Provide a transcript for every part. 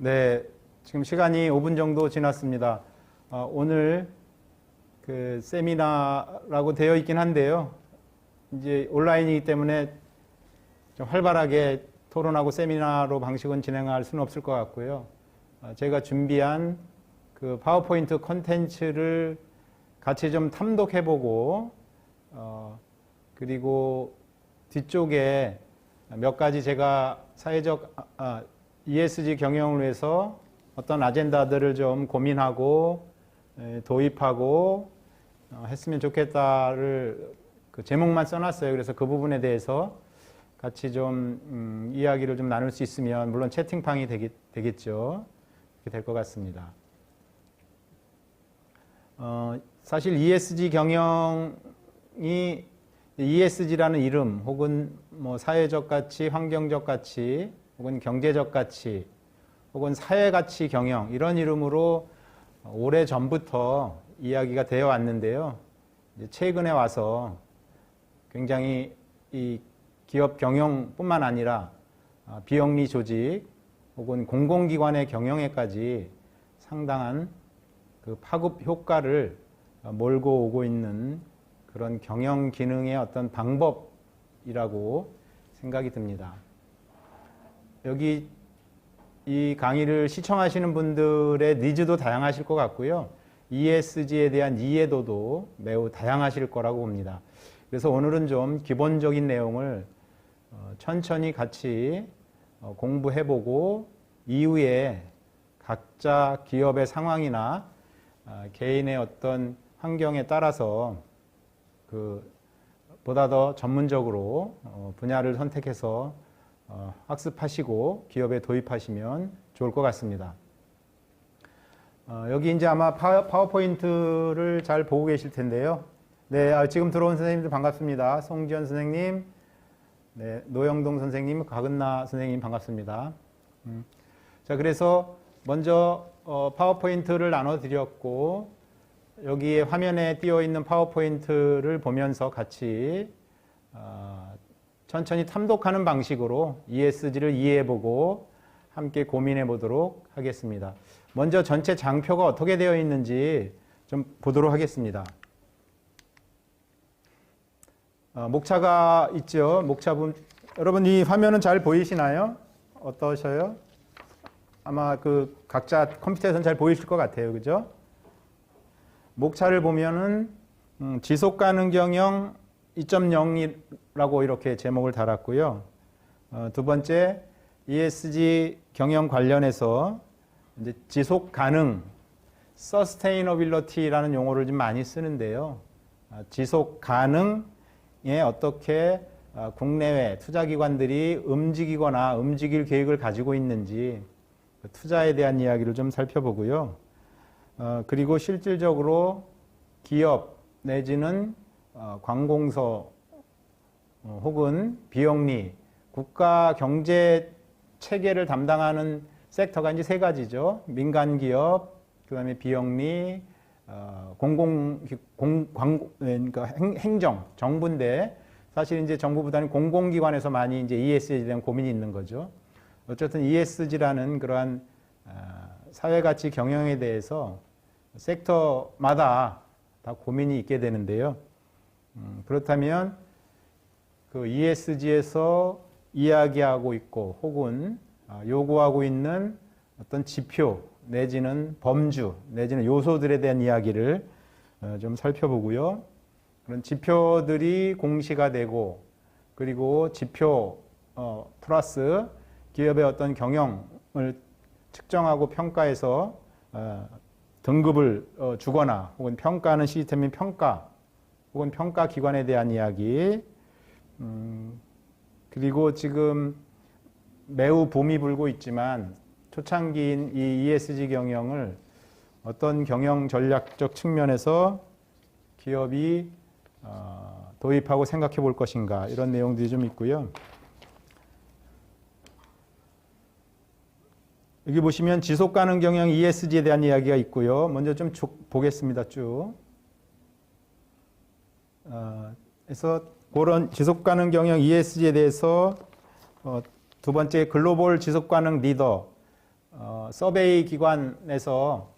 네, 지금 시간이 5분 정도 지났습니다. 오늘 그 세미나라고 되어 있긴 한데요. 이제 온라인이기 때문에 좀 활발하게 토론하고 세미나로 방식은 진행할 수는 없을 것 같고요. 제가 준비한 그 파워포인트 콘텐츠를 같이 좀 탐독해보고, 그리고 뒤쪽에 몇 가지 제가 사회적 ESG 경영을 위해서 어떤 아젠다들을 좀 고민하고 도입하고 했으면 좋겠다를 그 제목만 써놨어요. 그래서 그 부분에 대해서 같이 좀 이야기를 좀 나눌 수 있으면, 물론 채팅방이 되겠죠. 그렇게 될 것 같습니다. 사실 ESG 경영이 ESG라는 이름 혹은 뭐 사회적 가치, 환경적 가치 혹은 경제적 가치 혹은 사회 가치 경영, 이런 이름으로 오래 전부터 이야기가 되어 왔는데요. 이제 최근에 와서 굉장히 이 기업 경영뿐만 아니라 비영리 조직 혹은 공공기관의 경영에까지 상당한 그 파급 효과를 몰고 오고 있는 그런 경영 기능의 어떤 방법이라고 생각이 듭니다. 여기 이 강의를 시청하시는 분들의 니즈도 다양하실 것 같고요. ESG에 대한 이해도도 매우 다양하실 거라고 봅니다. 그래서 오늘은 좀 기본적인 내용을 천천히 같이 공부해보고, 이후에 각자 기업의 상황이나 개인의 어떤 환경에 따라서 보다 더 전문적으로 분야를 선택해서 학습하시고 기업에 도입하시면 좋을 것 같습니다. 여기 이제 아마 파워포인트를 잘 보고 계실 텐데요. 네, 지금 들어온 선생님들 반갑습니다. 송지연 선생님, 네, 노영동 선생님, 박은나 선생님 반갑습니다. 자, 그래서 먼저 파워포인트를 나눠드렸고, 여기에 화면에 띄어 있는 파워포인트를 보면서 같이 천천히 탐독하는 방식으로 ESG를 이해해보고 함께 고민해보도록 하겠습니다. 먼저 전체 장표가 어떻게 되어 있는지 좀 보도록 하겠습니다. 목차가 있죠. 목차분, 여러분 이 화면은 잘 보이시나요? 어떠셔요? 아마 그 각자 컴퓨터에서는 잘 보이실 것 같아요. 그죠? 목차를 보면은 지속가능 경영 2.0이라고 이렇게 제목을 달았고요. 두 번째, ESG 경영 관련해서 이제 지속 가능, sustainability라는 용어를 좀 많이 쓰는데요. 지속 가능에 어떻게 국내외 투자기관들이 움직이거나 움직일 계획을 가지고 있는지, 투자에 대한 이야기를 좀 살펴보고요. 그리고 실질적으로 기업 내지는 관공서 혹은 비영리, 국가 경제 체계를 담당하는 섹터가 이제 세 가지죠. 민간기업, 그 다음에 비영리, 그러니까 행정, 정부인데, 사실 이제 정부보다는 공공기관에서 많이 이제 ESG에 대한 고민이 있는 거죠. 어쨌든 ESG라는 그러한 사회가치 경영에 대해서 섹터마다 다 고민이 있게 되는데요. 그렇다면 그 ESG에서 이야기하고 있고 혹은 요구하고 있는 어떤 지표 내지는 범주 내지는 요소들에 대한 이야기를 좀 살펴보고요. 그런 지표들이 공시가 되고, 그리고 지표 플러스 기업의 어떤 경영을 측정하고 평가해서 등급을 주거나 혹은 평가하는 시스템인 평가 혹은 평가기관에 대한 이야기, 그리고 지금 매우 붐이 불고 있지만 초창기인 이 ESG 경영을 어떤 경영 전략적 측면에서 기업이 도입하고 생각해 볼 것인가, 이런 내용들이 좀 있고요. 여기 보시면 지속가능 경영 ESG에 대한 이야기가 있고요. 먼저 좀 보겠습니다. 쭉. 그래서 그런 지속가능 경영 ESG에 대해서 두 번째 글로벌 지속가능 리더, 서베이 기관에서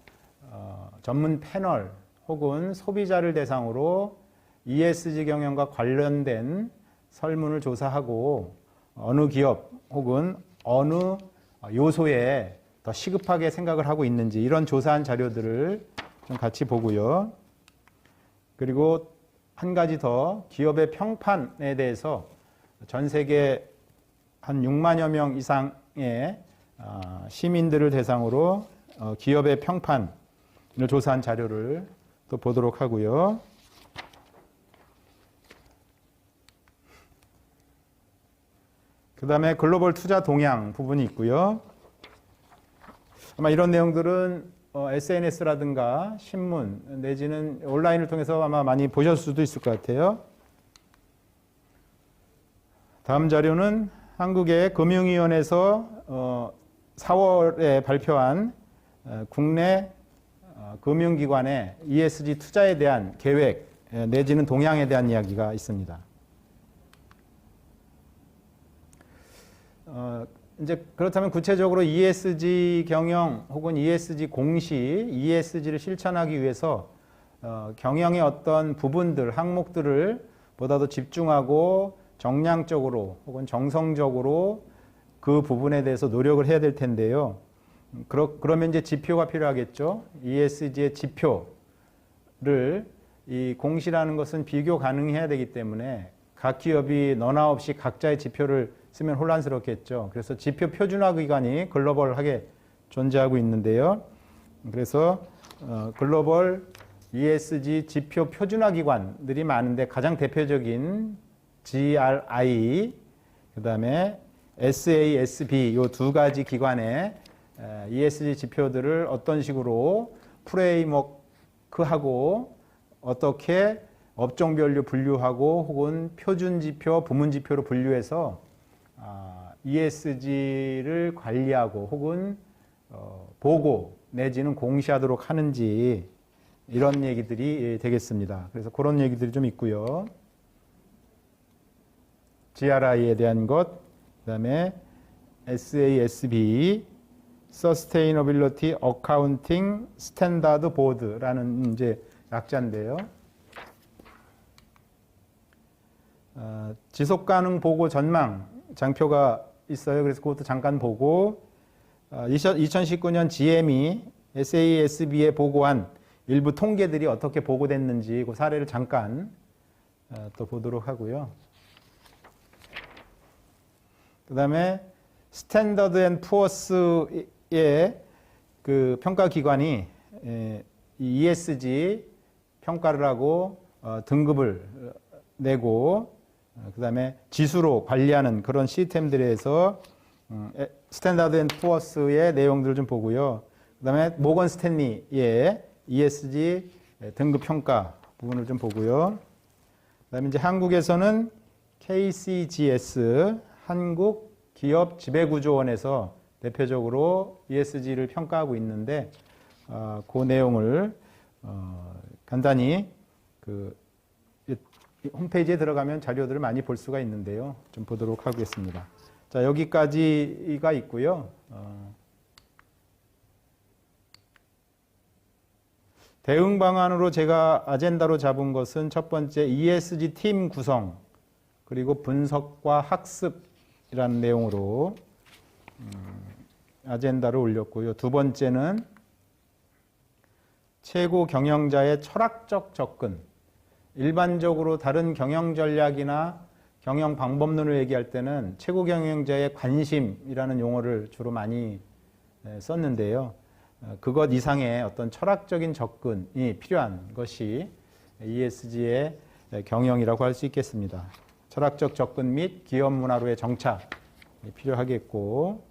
전문 패널 혹은 소비자를 대상으로 ESG 경영과 관련된 설문을 조사하고 어느 기업 혹은 어느 요소에 더 시급하게 생각을 하고 있는지 이런 조사한 자료들을 좀 같이 보고요. 그리고 한 가지 더 기업의 평판에 대해서 전 세계 한 6만여 명 이상의 시민들을 대상으로 기업의 평판을 조사한 자료를 또 보도록 하고요. 그 다음에 글로벌 투자 동향 부분이 있고요. 아마 이런 내용들은 SNS라든가 신문 내지는 온라인을 통해서 아마 많이 보셨을 수도 있을 것 같아요. 다음 자료는 한국의 금융위원회에서 4월에 발표한 국내 금융기관의 ESG 투자에 대한 계획 내지는 동향에 대한 이야기가 있습니다. 이제 그렇다면 구체적으로 ESG 경영 혹은 ESG 공시, ESG를 실천하기 위해서 경영의 어떤 부분들, 항목들을 보다 더 집중하고 정량적으로 혹은 정성적으로 그 부분에 대해서 노력을 해야 될 텐데요. 그러면 이제 지표가 필요하겠죠. ESG의 지표를 이 공시라는 것은 비교 가능해야 되기 때문에 각 기업이 너나 없이 각자의 지표를 쓰면 혼란스럽겠죠. 그래서 지표 표준화 기관이 글로벌하게 존재하고 있는데요. 그래서 글로벌 ESG 지표 표준화 기관들이 많은데 가장 대표적인 GRI, 그 다음에 SASB 이 두 가지 기관의 ESG 지표들을 어떤 식으로 프레임워크하고 어떻게 업종별로 분류하고 혹은 표준지표, 부문지표로 분류해서 ESG를 관리하고 혹은 보고 내지는 공시하도록 하는지 이런 얘기들이 되겠습니다. 그래서 그런 얘기들이 좀 있고요. GRI에 대한 것, 그 다음에 SASB, Sustainability Accounting Standard Board라는 이제 약자인데요. 지속가능 보고 전망 장표가 있어요. 그래서 그것도 잠깐 보고 2019년 GM이 SASB에 보고한 일부 통계들이 어떻게 보고됐는지 그 사례를 잠깐 또 보도록 하고요. 그 다음에 스탠더드 앤 푸어스의 그 평가 기관이 ESG 평가를 하고 등급을 내고 그 다음에 지수로 관리하는 그런 시스템들에 대해서 스탠다드 앤 푸어스의 내용들을 좀 보고요. 그 다음에 모건 스탠리의 ESG 등급 평가 부분을 좀 보고요. 그 다음에 이제 한국에서는 KCGS 한국 기업 지배구조원에서 대표적으로 ESG를 평가하고 있는데 그 내용을 간단히 그 홈페이지에 들어가면 자료들을 많이 볼 수가 있는데요. 좀 보도록 하겠습니다. 자, 여기까지가 있고요. 대응 방안으로 제가 아젠다로 잡은 것은 첫 번째 ESG 팀 구성 그리고 분석과 학습이라는 내용으로 아젠다를 올렸고요. 두 번째는 최고 경영자의 철학적 접근. 일반적으로 다른 경영 전략이나 경영 방법론을 얘기할 때는 최고 경영자의 관심이라는 용어를 주로 많이 썼는데요. 그것 이상의 어떤 철학적인 접근이 필요한 것이 ESG의 경영이라고 할 수 있겠습니다. 철학적 접근 및 기업 문화로의 정착이 필요하겠고,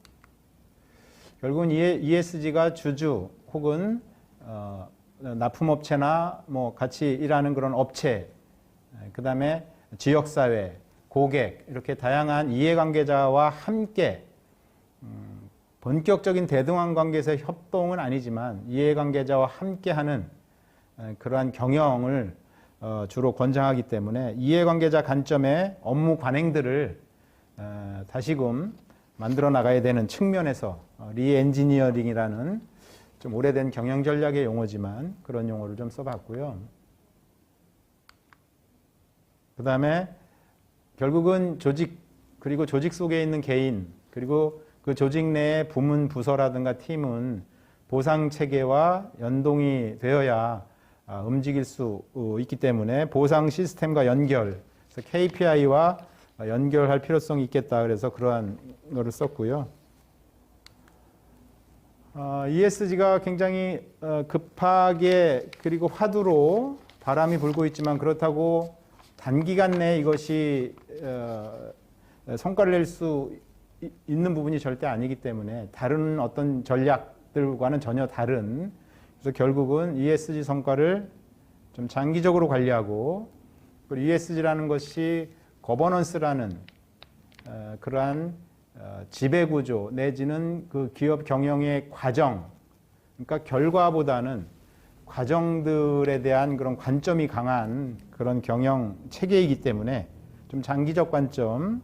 결국은 ESG가 주주 혹은 납품업체나 뭐 같이 일하는 그런 업체, 그 다음에 지역사회, 고객 이렇게 다양한 이해관계자와 함께 본격적인 대등한 관계에서 협동은 아니지만 이해관계자와 함께하는 그러한 경영을 주로 권장하기 때문에 이해관계자 관점의 업무 관행들을 다시금 만들어 나가야 되는 측면에서 리엔지니어링이라는 좀 오래된 경영 전략의 용어지만 그런 용어를 좀 써봤고요. 그 다음에 결국은 조직 그리고 조직 속에 있는 개인 그리고 그 조직 내의 부문 부서라든가 팀은 보상 체계와 연동이 되어야 움직일 수 있기 때문에 보상 시스템과 연결, 그래서 KPI와 연결할 필요성이 있겠다. 그래서 그러한 거를 썼고요. ESG가 굉장히 급하게 그리고 화두로 바람이 불고 있지만 그렇다고 단기간 내에 이것이 성과를 낼 수 있는 부분이 절대 아니기 때문에 다른 어떤 전략들과는 전혀 다른, 그래서 결국은 ESG 성과를 좀 장기적으로 관리하고, 그리고 ESG라는 것이 거버넌스라는 그러한 지배구조 내지는 그 기업 경영의 과정, 그러니까 결과보다는 과정들에 대한 그런 관점이 강한 그런 경영 체계이기 때문에 좀 장기적 관점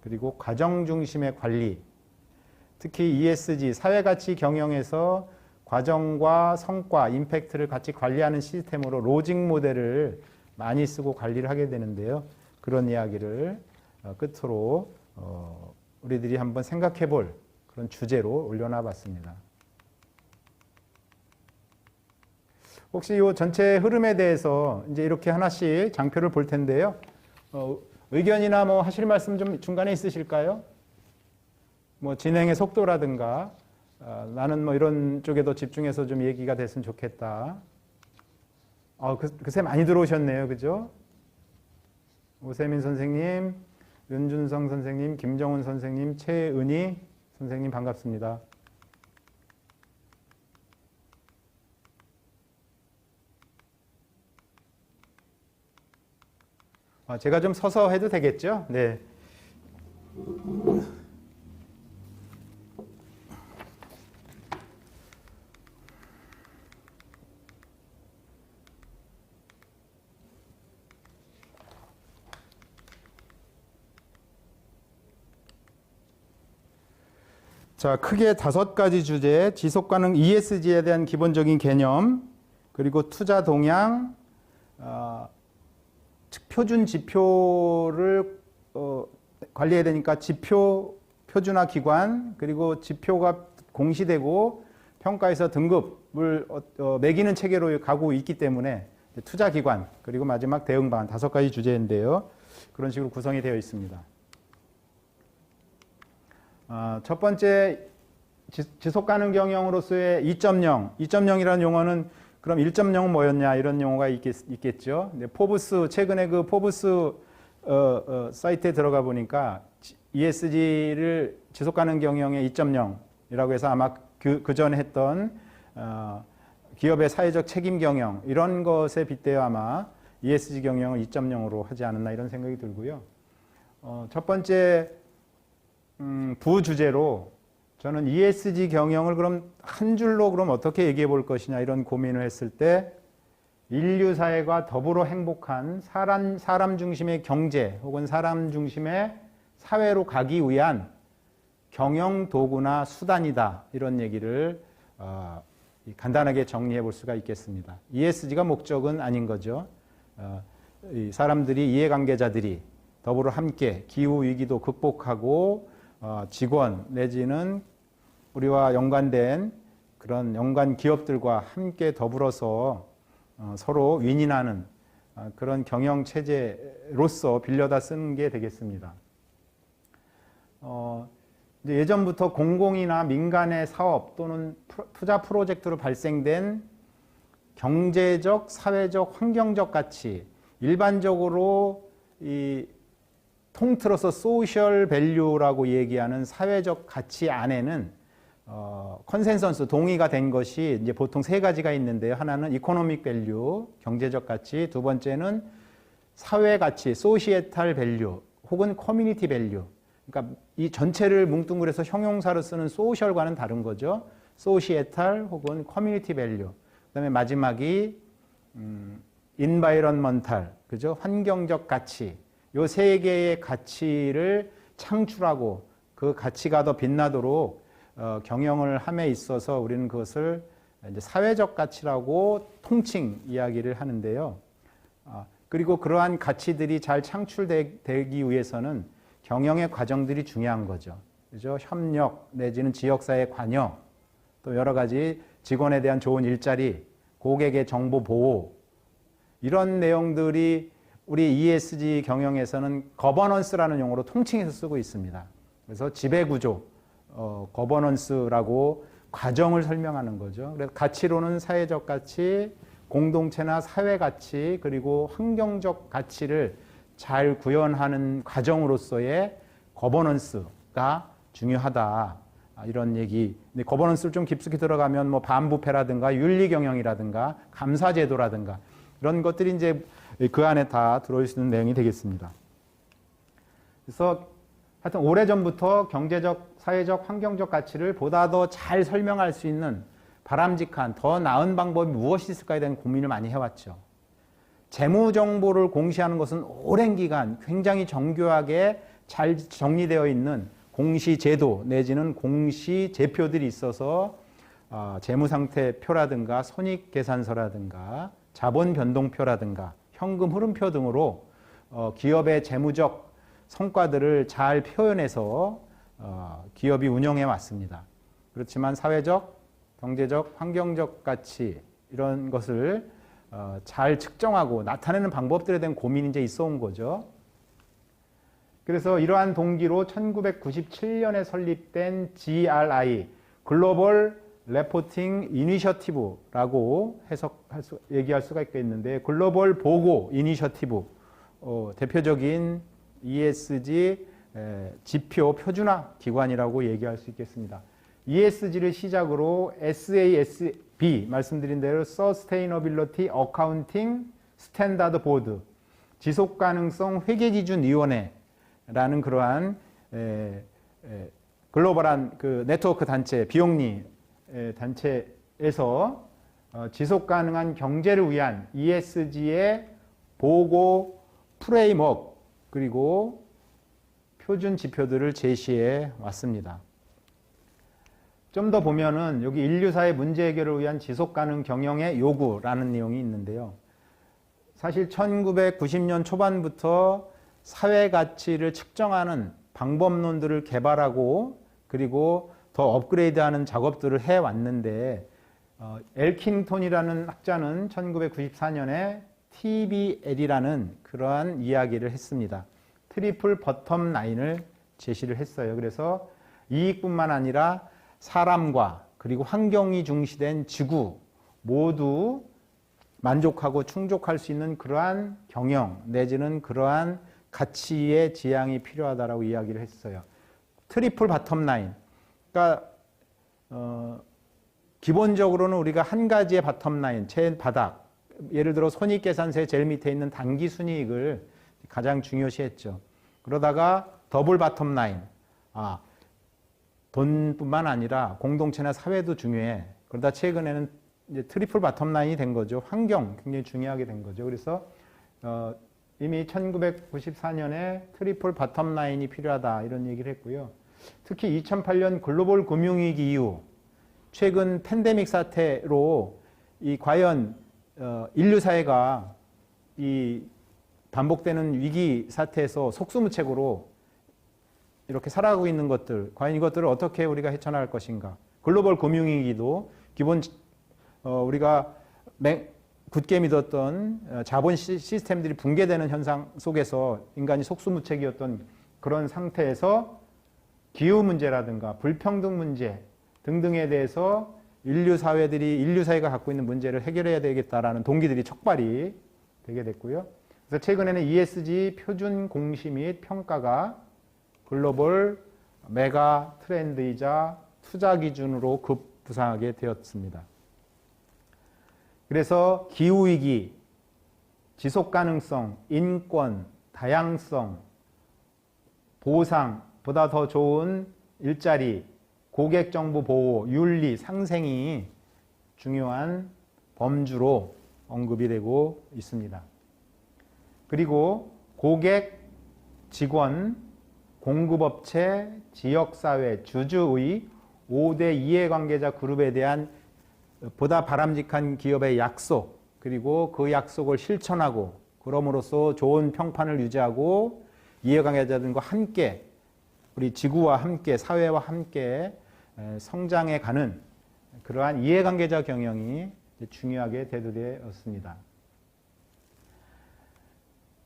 그리고 과정 중심의 관리, 특히 ESG 사회가치 경영에서 과정과 성과, 임팩트를 같이 관리하는 시스템으로 로직 모델을 많이 쓰고 관리를 하게 되는데요. 그런 이야기를 끝으로 우리들이 한번 생각해 볼 그런 주제로 올려놔 봤습니다. 혹시 이 전체 흐름에 대해서 이제 이렇게 하나씩 장표를 볼 텐데요. 의견이나 뭐 하실 말씀 좀 중간에 있으실까요? 뭐 진행의 속도라든가 나는 뭐 이런 쪽에 더 집중해서 좀 얘기가 됐으면 좋겠다. 그새 많이 들어오셨네요. 그죠? 오세민 선생님, 윤준성 선생님, 김정훈 선생님, 최은희 선생님 반갑습니다. 제가 좀 서서 해도 되겠죠? 네. 자, 크게 5가지 주제, 지속가능 ESG에 대한 기본적인 개념, 그리고 투자 동향, 표준 지표를 관리해야 되니까 지표 표준화 기관, 그리고 지표가 공시되고 평가에서 등급을 매기는 체계로 가고 있기 때문에 투자 기관, 그리고 마지막 대응 방안 5가지 주제인데요. 그런 식으로 구성이 되어 있습니다. 첫 번째 지속 가능 경영으로서의 2.0. 2.0이라는 용어는 그럼 1.0은 뭐였냐 이런 용어가 있겠죠. 포브스 최근에 그 포브스 사이트에 들어가 보니까 ESG를 지속 가능 경영의 2.0이라고 해서 아마 그 전에 했던 기업의 사회적 책임 경영 이런 것에 빗대어 아마 ESG 경영을 2.0으로 하지 않았나 이런 생각이 들고요. 첫 번째 부주제로 저는 ESG 경영을 그럼 한 줄로 그럼 어떻게 얘기해 볼 것이냐 이런 고민을 했을 때 인류 사회가 더불어 행복한 사람 중심의 경제 혹은 사람 중심의 사회로 가기 위한 경영 도구나 수단이다 이런 얘기를 간단하게 정리해 볼 수가 있겠습니다. ESG가 목적은 아닌 거죠. 사람들이 이해관계자들이 더불어 함께 기후 위기도 극복하고 직원 내지는 우리와 연관된 그런 연관 기업들과 함께 더불어서 서로 윈윈하는 그런 경영 체제로서 빌려다 쓰는 게 되겠습니다. 이제 예전부터 공공이나 민간의 사업 또는 투자 프로젝트로 발생된 경제적, 사회적, 환경적 가치, 일반적으로 이 통틀어서 소셜 밸류라고 얘기하는 사회적 가치 안에는 컨센서스 동의가 된 것이 이제 보통 3가지가 있는데요. 하나는 이코노믹 밸류, 경제적 가치, 두 번째는 사회 가치, 소시에탈 밸류 혹은 커뮤니티 밸류. 그러니까 이 전체를 뭉뚱그려서 형용사로 쓰는 소셜과는 다른 거죠. 소시에탈 혹은 커뮤니티 밸류. 그다음에 마지막이 인바이런먼탈, 그죠? 환경적 가치. 요 3개의 가치를 창출하고 그 가치가 더 빛나도록 경영을 함에 있어서 우리는 그것을 이제 사회적 가치라고 통칭 이야기를 하는데요. 그리고 그러한 가치들이 잘 창출되기 위해서는 경영의 과정들이 중요한 거죠. 그죠? 협력 내지는 지역사회 관여, 또 여러 가지 직원에 대한 좋은 일자리, 고객의 정보 보호, 이런 내용들이 우리 ESG 경영에서는 거버넌스라는 용어로 통칭해서 쓰고 있습니다. 그래서 지배구조, 거버넌스라고 과정을 설명하는 거죠. 그래서 가치로는 사회적 가치, 공동체나 사회 가치, 그리고 환경적 가치를 잘 구현하는 과정으로서의 거버넌스가 중요하다. 이런 얘기. 근데 거버넌스를 좀 깊숙이 들어가면 뭐 반부패라든가 윤리경영이라든가 감사제도라든가 이런 것들이 이제 그 안에 다 들어있는 내용이 되겠습니다. 그래서 하여튼 오래전부터 경제적, 사회적, 환경적 가치를 보다 더 잘 설명할 수 있는 바람직한, 더 나은 방법이 무엇이 있을까에 대한 고민을 많이 해왔죠. 재무 정보를 공시하는 것은 오랜 기간 굉장히 정교하게 잘 정리되어 있는 공시제도 내지는 공시제표들이 있어서 재무상태표라든가 손익계산서라든가 자본변동표라든가 현금 흐름표 등으로 기업의 재무적 성과들을 잘 표현해서 기업이 운영해 왔습니다. 그렇지만 사회적, 경제적, 환경적 가치 이런 것을 잘 측정하고 나타내는 방법들에 대한 고민이 이제 있어 온 거죠. 그래서 이러한 동기로 1997년에 설립된 GRI, 글로벌 레포팅 이니셔티브라고 얘기할 수가 있겠는데, 글로벌 보고 이니셔티브, 대표적인 ESG 지표 표준화 기관이라고 얘기할 수 있겠습니다. ESG를 시작으로 SASB, 말씀드린 대로 Sustainability Accounting Standard Board, 지속가능성 회계기준위원회라는 그러한 글로벌한 그 네트워크 단체, 비영리 단체에서 지속가능한 경제를 위한 ESG의 보고 프레임워크 그리고 표준 지표들을 제시해 왔습니다. 좀 더 보면은 여기 인류사의 문제 해결을 위한 지속가능 경영의 요구라는 내용이 있는데요. 사실 1990년 초반부터 사회 가치를 측정하는 방법론들을 개발하고 그리고 더 업그레이드하는 작업들을 해왔는데 엘킹톤이라는 학자는 1994년에 TBL이라는 그러한 이야기를 했습니다. 트리플 버텀 라인을 제시를 했어요. 그래서 이익뿐만 아니라 사람과 그리고 환경이 중시된 지구 모두 만족하고 충족할 수 있는 그러한 경영 내지는 그러한 가치의 지향이 필요하다라고 이야기를 했어요. 트리플 바텀 라인. 그러니까 기본적으로는 우리가 한 가지의 바텀 라인, 최바닥, 예를 들어 손익계산서의 제일 밑에 있는 당기순이익을 가장 중요시했죠. 그러다가 더블 바텀 라인, 돈뿐만 아니라 공동체나 사회도 중요해. 그러다 최근에는 이제 트리플 바텀 라인이 된 거죠. 환경 굉장히 중요하게 된 거죠. 그래서 이미 1994년에 트리플 바텀 라인이 필요하다 이런 얘기를 했고요. 특히 2008년 글로벌 금융위기 이후 최근 팬데믹 사태로 이 과연 인류 사회가 이 반복되는 위기 사태에서 속수무책으로 이렇게 살아가고 있는 것들, 과연 이것들을 어떻게 우리가 헤쳐나갈 것인가. 글로벌 금융위기도 기본 우리가 굳게 믿었던 자본 시스템들이 붕괴되는 현상 속에서 인간이 속수무책이었던 그런 상태에서 기후 문제라든가 불평등 문제 등등에 대해서 인류 사회가 갖고 있는 문제를 해결해야 되겠다라는 동기들이 촉발이 되게 됐고요. 그래서 최근에는 ESG 표준 공시 및 평가가 글로벌 메가 트렌드이자 투자 기준으로 급부상하게 되었습니다. 그래서 기후위기, 지속가능성, 인권, 다양성, 보상, 보다 더 좋은 일자리, 고객정보 보호, 윤리, 상생이 중요한 범주로 언급이 되고 있습니다. 그리고 고객, 직원, 공급업체, 지역사회, 주주의 5대 이해관계자 그룹에 대한 보다 바람직한 기업의 약속, 그리고 그 약속을 실천하고 그럼으로써 좋은 평판을 유지하고 이해관계자들과 함께 우리 지구와 함께 사회와 함께 성장해 가는 그러한 이해관계자 경영이 중요하게 대두되었습니다.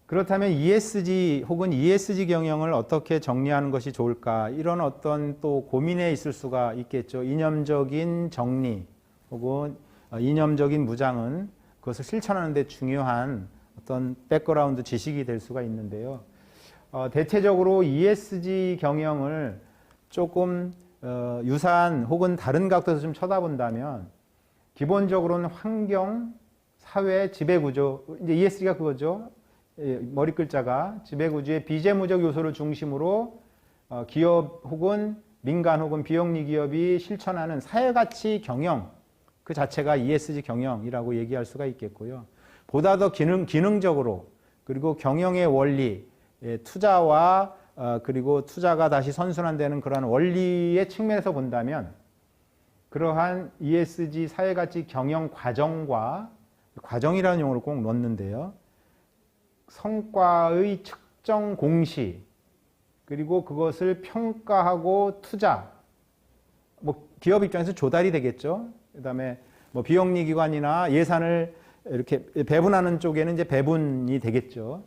그렇다면 ESG 혹은 ESG 경영을 어떻게 정리하는 것이 좋을까? 이런 어떤 또 고민에 있을 수가 있겠죠. 이념적인 정리 혹은 이념적인 무장은 그것을 실천하는 데 중요한 어떤 백그라운드 지식이 될 수가 있는데요. 대체적으로 ESG 경영을 조금 유사한 혹은 다른 각도에서 좀 쳐다본다면 기본적으로는 환경, 사회, 지배구조, 이제 ESG가 그거죠. 머리 글자가 지배구조의 비재무적 요소를 중심으로 기업 혹은 민간 혹은 비영리 기업이 실천하는 사회가치 경영 그 자체가 ESG 경영이라고 얘기할 수가 있겠고요. 보다 더 기능적으로 그리고 경영의 원리, 투자와 그리고 투자가 다시 선순환되는 그러한 원리의 측면에서 본다면 그러한 ESG 사회가치 경영 과정이라는 용어를 꼭 넣는데요. 성과의 측정 공시 그리고 그것을 평가하고 투자 기업 입장에서 조달이 되겠죠. 그다음에 비영리 기관이나 예산을 이렇게 배분하는 쪽에는 이제 배분이 되겠죠.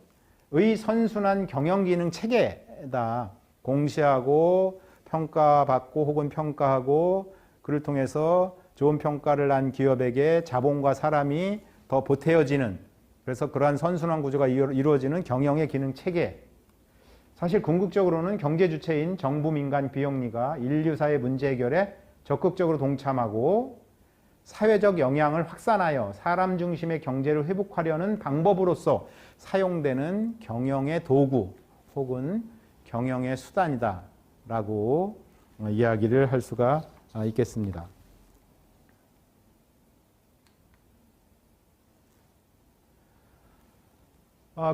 의 선순환 경영 기능 체계다. 공시하고 평가받고 혹은 평가하고 그를 통해서 좋은 평가를 한 기업에게 자본과 사람이 더 보태어지는 그래서 그러한 선순환 구조가 이루어지는 경영의 기능 체계. 사실 궁극적으로는 경제 주체인 정부, 민간, 비영리가 인류사의 문제 해결에 적극적으로 동참하고 사회적 영향을 확산하여 사람 중심의 경제를 회복하려는 방법으로서 사용되는 경영의 도구 혹은 경영의 수단이다 라고 이야기를 할 수가 있겠습니다.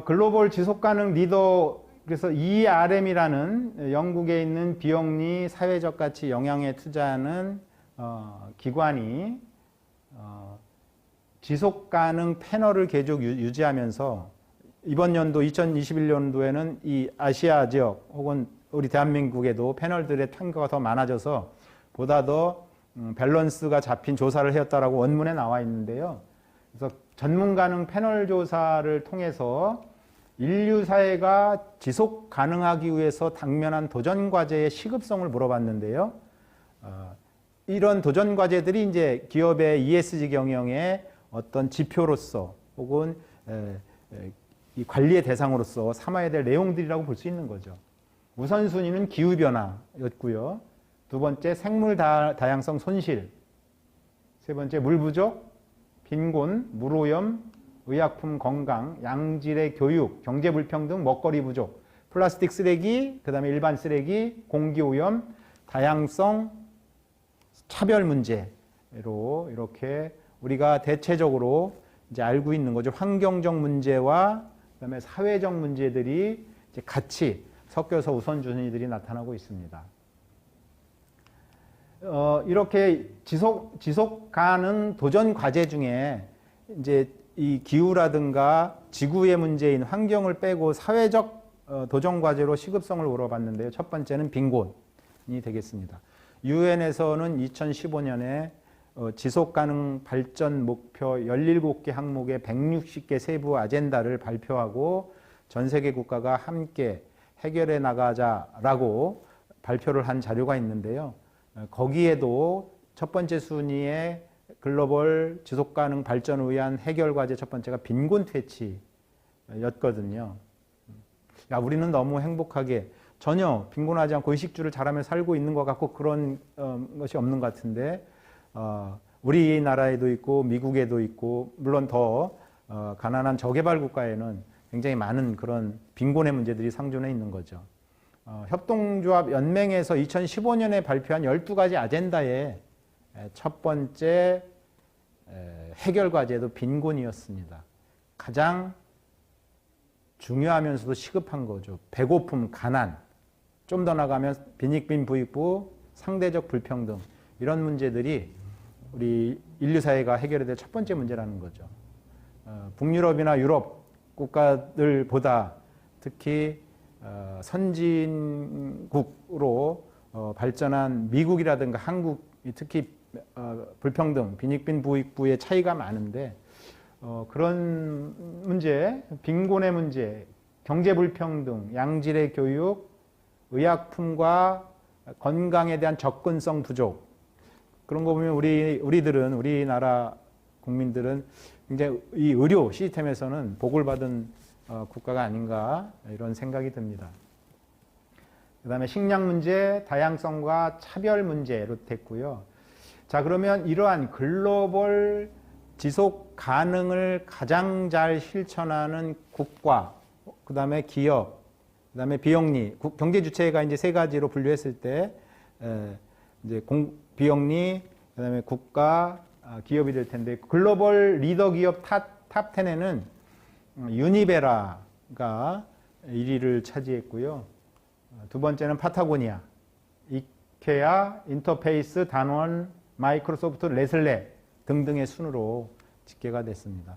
글로벌 지속가능 리더 그래서 ERM이라는 영국에 있는 비영리 사회적 가치 영향에 투자하는 기관이 지속가능 패널을 계속 유지하면서 이번 연도 2021년도에는 이 아시아 지역 혹은 우리 대한민국에도 패널들의 참가가 더 많아져서 보다 더 밸런스가 잡힌 조사를 해왔다라고 원문에 나와 있는데요. 그래서 전문가능 패널 조사를 통해서 인류 사회가 지속 가능하기 위해서 당면한 도전 과제의 시급성을 물어봤는데요. 이런 도전 과제들이 이제 기업의 ESG 경영의 어떤 지표로서 혹은 이 관리의 대상으로서 삼아야 될 내용들이라고 볼 수 있는 거죠. 우선순위는 기후변화였고요. 두 번째 생물 다양성 손실, 세 번째 물 부족, 빈곤, 물오염, 의약품 건강, 양질의 교육, 경제 불평등, 먹거리 부족, 플라스틱 쓰레기, 그 다음에 일반 쓰레기, 공기오염, 다양성, 차별 문제로 이렇게 우리가 대체적으로 이제 알고 있는 거죠. 환경적 문제와 그다음에 사회적 문제들이 이제 같이 섞여서 우선순위들이 나타나고 있습니다. 이렇게 지속 가능 도전 과제 중에 이제 이 기후라든가 지구의 문제인 환경을 빼고 사회적 도전 과제로 시급성을 물어봤는데요. 첫 번째는 빈곤이 되겠습니다. 유엔에서는 2015년에 지속 가능 발전 목표 17개 항목의 160개 세부 아젠다를 발표하고 전 세계 국가가 함께 해결해 나가자라고 발표를 한 자료가 있는데요. 거기에도 첫 번째 순위에 글로벌 지속가능 발전을 위한 해결 과제 첫 번째가 빈곤 퇴치였거든요. 야, 우리는 너무 행복하게 전혀 빈곤하지 않고 의식주를 잘하며 살고 있는 것 같고 그런 것이 없는 것 같은데 우리나라에도 있고 미국에도 있고 물론 더 가난한 저개발 국가에는 굉장히 많은 그런 빈곤의 문제들이 상존해 있는 거죠. 협동조합 연맹에서 2015년에 발표한 12가지 아젠다의 첫 번째 해결 과제도 빈곤이었습니다. 가장 중요하면서도 시급한 거죠. 배고픔, 가난, 좀 더 나가면 빈익빈 부익부, 상대적 불평등 이런 문제들이 우리 인류 사회가 해결해야 될 첫 번째 문제라는 거죠. 북유럽이나 유럽 국가들보다 특히 선진국으로 발전한 미국이라든가 한국이 특히 불평등, 빈익빈 부익부의 차이가 많은데 그런 문제, 빈곤의 문제, 경제 불평등, 양질의 교육, 의약품과 건강에 대한 접근성 부족 그런 거 보면 우리나라 국민들은 굉장히 이 의료 시스템에서는 복을 받은 국가가 아닌가 이런 생각이 듭니다. 그 다음에 식량 문제, 다양성과 차별 문제로 됐고요. 자, 그러면 이러한 글로벌 지속 가능을 가장 잘 실천하는 국가, 그 다음에 기업, 그 다음에 비영리, 경제 주체가 이제 세 가지로 분류했을 때, 이제 비영리, 그 다음에 국가, 기업이 될 텐데, 글로벌 리더 기업 탑 10에는 유니베라가 1위를 차지했고요. 두 번째는 파타고니아, 이케아, 인터페이스, 단원, 마이크로소프트, 레슬레 등등의 순으로 집계가 됐습니다.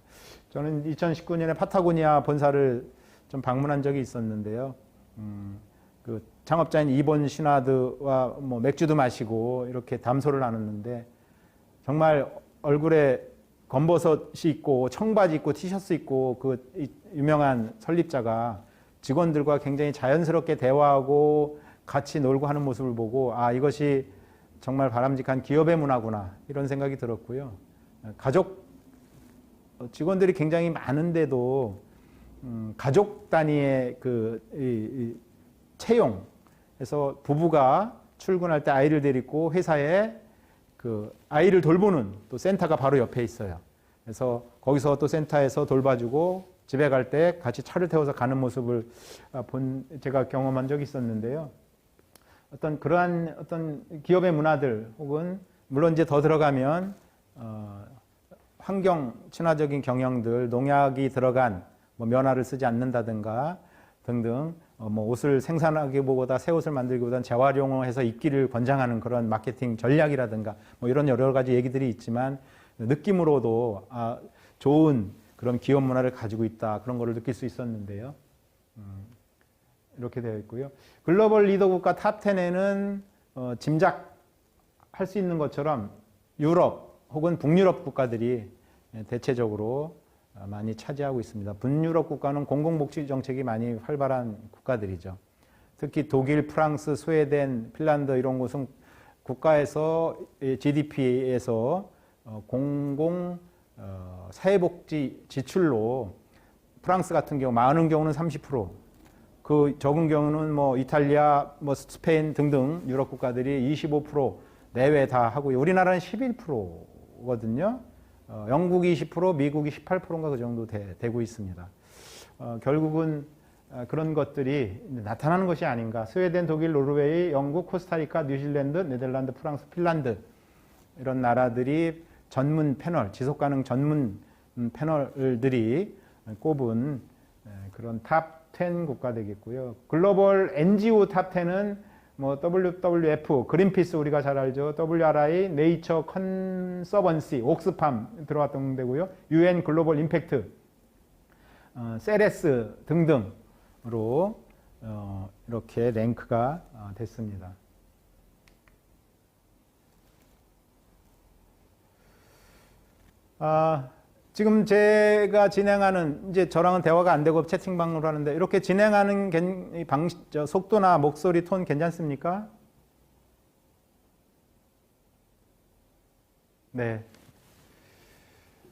저는 2019년에 파타고니아 본사를 좀 방문한 적이 있었는데요. 그 창업자인 이본 시나드와 뭐 맥주도 마시고 이렇게 담소를 나눴는데 정말 얼굴에 검버섯이 있고 청바지 입고 티셔츠 입고 그 유명한 설립자가 직원들과 굉장히 자연스럽게 대화하고 같이 놀고 하는 모습을 보고 아 이것이 정말 바람직한 기업의 문화구나 이런 생각이 들었고요. 직원들이 굉장히 많은데도 가족 단위의 채용해서 부부가 출근할 때 아이를 데리고 회사에 그 아이를 돌보는 또 센터가 바로 옆에 있어요. 그래서 거기서 또 센터에서 돌봐주고 집에 갈 때 같이 차를 태워서 가는 모습을 제가 경험한 적이 있었는데요. 그러한 기업의 문화들 혹은 물론 이제 더 들어가면 환경 친화적인 경영들, 농약이 들어간 뭐 면화를 쓰지 않는다든가 등등 뭐 옷을 생산하기보다 새 옷을 만들기보다는 재활용해서 입기를 권장하는 그런 마케팅 전략이라든가 뭐 이런 여러 가지 얘기들이 있지만 느낌으로도 좋은 그런 기업 문화를 가지고 있다 그런 거를 느낄 수 있었는데요. 이렇게 되어 있고요. 글로벌 리더 국가 탑 10에는 짐작할 수 있는 것처럼 유럽 혹은 북유럽 국가들이 대체적으로 많이 차지하고 있습니다. 북유럽 국가는 공공복지 정책이 많이 활발한 국가들이죠. 특히 독일, 프랑스, 스웨덴, 핀란드 이런 곳은 국가에서 GDP에서 공공 사회복지 지출로 프랑스 같은 경우 많은 경우는 30%, 그 적은 경우는 뭐 이탈리아, 뭐 스페인 등등 유럽 국가들이 25% 내외 다 하고요. 우리나라는 11%거든요. 영국이 20%, 미국이 18%인가 그 정도 되고 있습니다. 결국은 그런 것들이 나타나는 것이 아닌가. 스웨덴, 독일, 노르웨이, 영국, 코스타리카, 뉴질랜드, 네덜란드, 프랑스, 핀란드 이런 나라들이 전문 패널, 지속가능 전문 패널들이 꼽은 그런 탑 10 국가 되겠고요. 글로벌 NGO 탑 10은 뭐 WWF, 그린피스 우리가 잘 알죠. WRI, 네이처 컨서번시, 옥스팜 들어왔던 데고요. UN 글로벌 임팩트, 세레스 등등으로 이렇게 랭크가 됐습니다. 지금 제가 진행하는 이제 저랑은 대화가 안 되고 채팅방으로 하는데 이렇게 진행하는 속도나 목소리 톤 괜찮습니까? 네.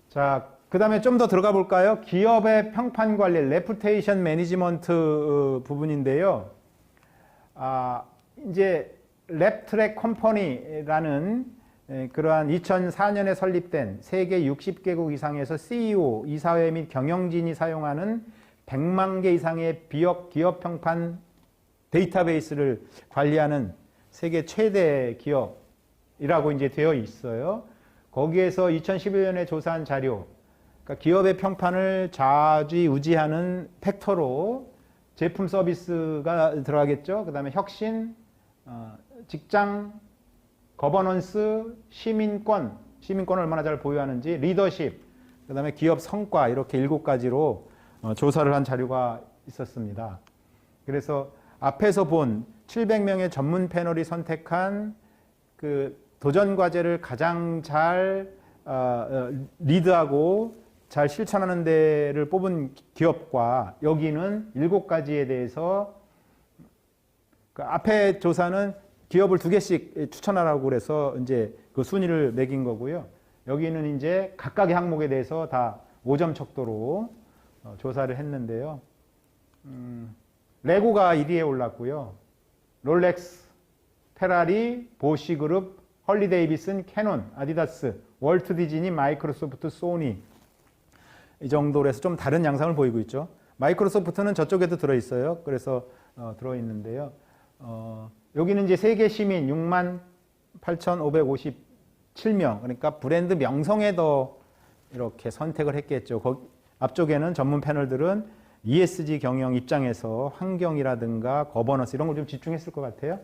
자, 그 다음에 좀 더 들어가 볼까요? 기업의 평판 관리, 레푸테이션 매니지먼트 부분인데요. 이제 랩트랙 컴퍼니라는 그러한 2004년에 설립된 세계 60개국 이상에서 CEO, 이사회 및 경영진이 사용하는 100만 개 이상의 기업 평판 데이터베이스를 관리하는 세계 최대 기업이라고 이제 되어 있어요. 거기에서 2011년에 조사한 자료, 그러니까 기업의 평판을 좌지우지하는 팩터로 제품 서비스가 들어가겠죠. 그 다음에 혁신, 직장, 거버넌스, 시민권을 얼마나 잘 보유하는지, 리더십, 그 다음에 기업 성과 이렇게 7가지로 조사를 한 자료가 있었습니다. 그래서 앞에서 본 700명의 전문 패널이 선택한 그 도전 과제를 가장 잘 리드하고 잘 실천하는 데를 뽑은 기업과 여기는 7가지에 대해서 그 앞에 조사는 기업을 2개씩 추천하라고 그래서 이제 그 순위를 매긴 거고요. 여기는 이제 각각의 항목에 대해서 다 5점 척도로 조사를 했는데요. 레고가 1위에 올랐고요. 롤렉스, 페라리, 보쉬그룹, 헐리데이비슨, 캐논, 아디다스, 월트 디즈니, 마이크로소프트, 소니 이 정도로 해서 좀 다른 양상을 보이고 있죠. 마이크로소프트는 저쪽에도 들어있어요. 그래서 들어있는데요. 여기는 이제 세계 시민 68,557명 그러니까 브랜드 명성에 더 이렇게 선택을 했겠죠. 앞쪽에는 전문 패널들은 ESG 경영 입장에서 환경이라든가 거버넌스 이런 걸 좀 집중했을 것 같아요.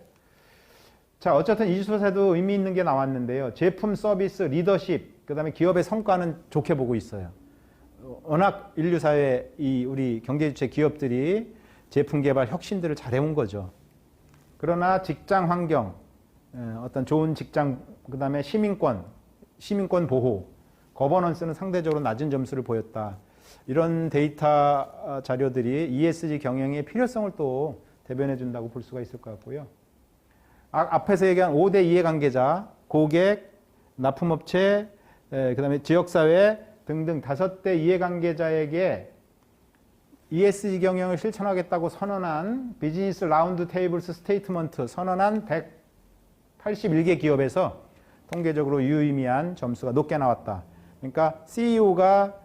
자, 어쨌든 이 조사에도 의미 있는 게 나왔는데요. 제품, 서비스, 리더십, 그 다음에 기업의 성과는 좋게 보고 있어요. 워낙 인류사회 우리 경제주체 기업들이 제품 개발 혁신들을 잘 해온 거죠. 그러나 직장 환경, 어떤 좋은 직장, 그 다음에 시민권 보호, 거버넌스는 상대적으로 낮은 점수를 보였다. 이런 데이터 자료들이 ESG 경영의 필요성을 또 대변해 준다고 볼 수가 있을 것 같고요. 앞에서 얘기한 5대 이해관계자, 고객, 납품업체, 그 다음에 지역사회 등등 5대 이해관계자에게 ESG 경영을 실천하겠다고 선언한 비즈니스 라운드 테이블스 스테이트먼트 선언한 181개 기업에서 통계적으로 유의미한 점수가 높게 나왔다. 그러니까 CEO가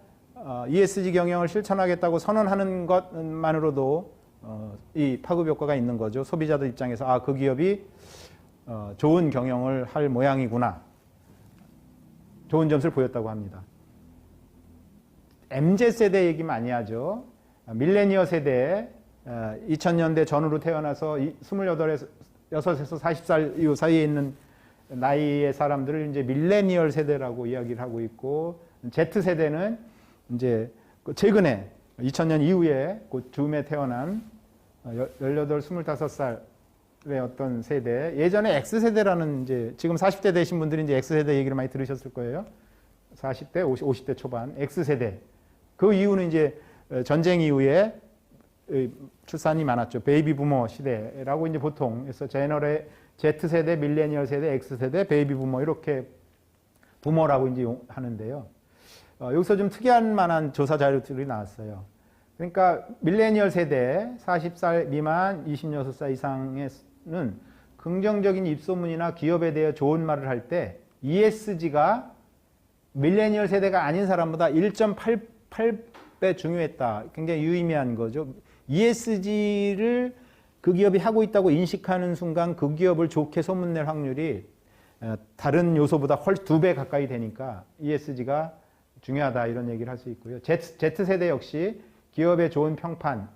ESG 경영을 실천하겠다고 선언하는 것만으로도 이 파급 효과가 있는 거죠. 소비자들 입장에서 그 기업이 좋은 경영을 할 모양이구나. 좋은 점수를 보였다고 합니다. MZ세대 얘기 많이 하죠. 밀레니어 세대, 2000년대 전후로 태어나서 28에서 40살 이 사이에 있는 나이의 사람들을 이제 밀레니얼 세대라고 이야기를 하고 있고, Z세대는 이제 최근에 2000년 이후에 그 즈음에 태어난 18, 25살의 어떤 세대, 예전에 X세대라는 이제 지금 40대 되신 분들이 이제 X세대 얘기를 많이 들으셨을 거예요. 40대, 50대 초반 X세대. 그 이유는 이제 전쟁 이후에 출산이 많았죠. 베이비 부머 시대라고 이제 보통 그래서 제너레 Z세대, 밀레니얼 세대, X세대, 베이비 부머 이렇게 부머라고 이제 하는데요. 여기서 좀 특이한 만한 조사 자료들이 나왔어요. 그러니까 밀레니얼 세대 40살 미만 26살 이상에는 긍정적인 입소문이나 기업에 대해 좋은 말을 할 때 ESG가 밀레니얼 세대가 아닌 사람보다 1.88배 중요했다. 굉장히 유의미한 거죠. ESG를 그 기업이 하고 있다고 인식하는 순간 그 기업을 좋게 소문낼 확률이 다른 요소보다 훨씬 2배 가까이 되니까 ESG가 중요하다 이런 얘기를 할 수 있고요. Z세대 역시 기업의 좋은 평판,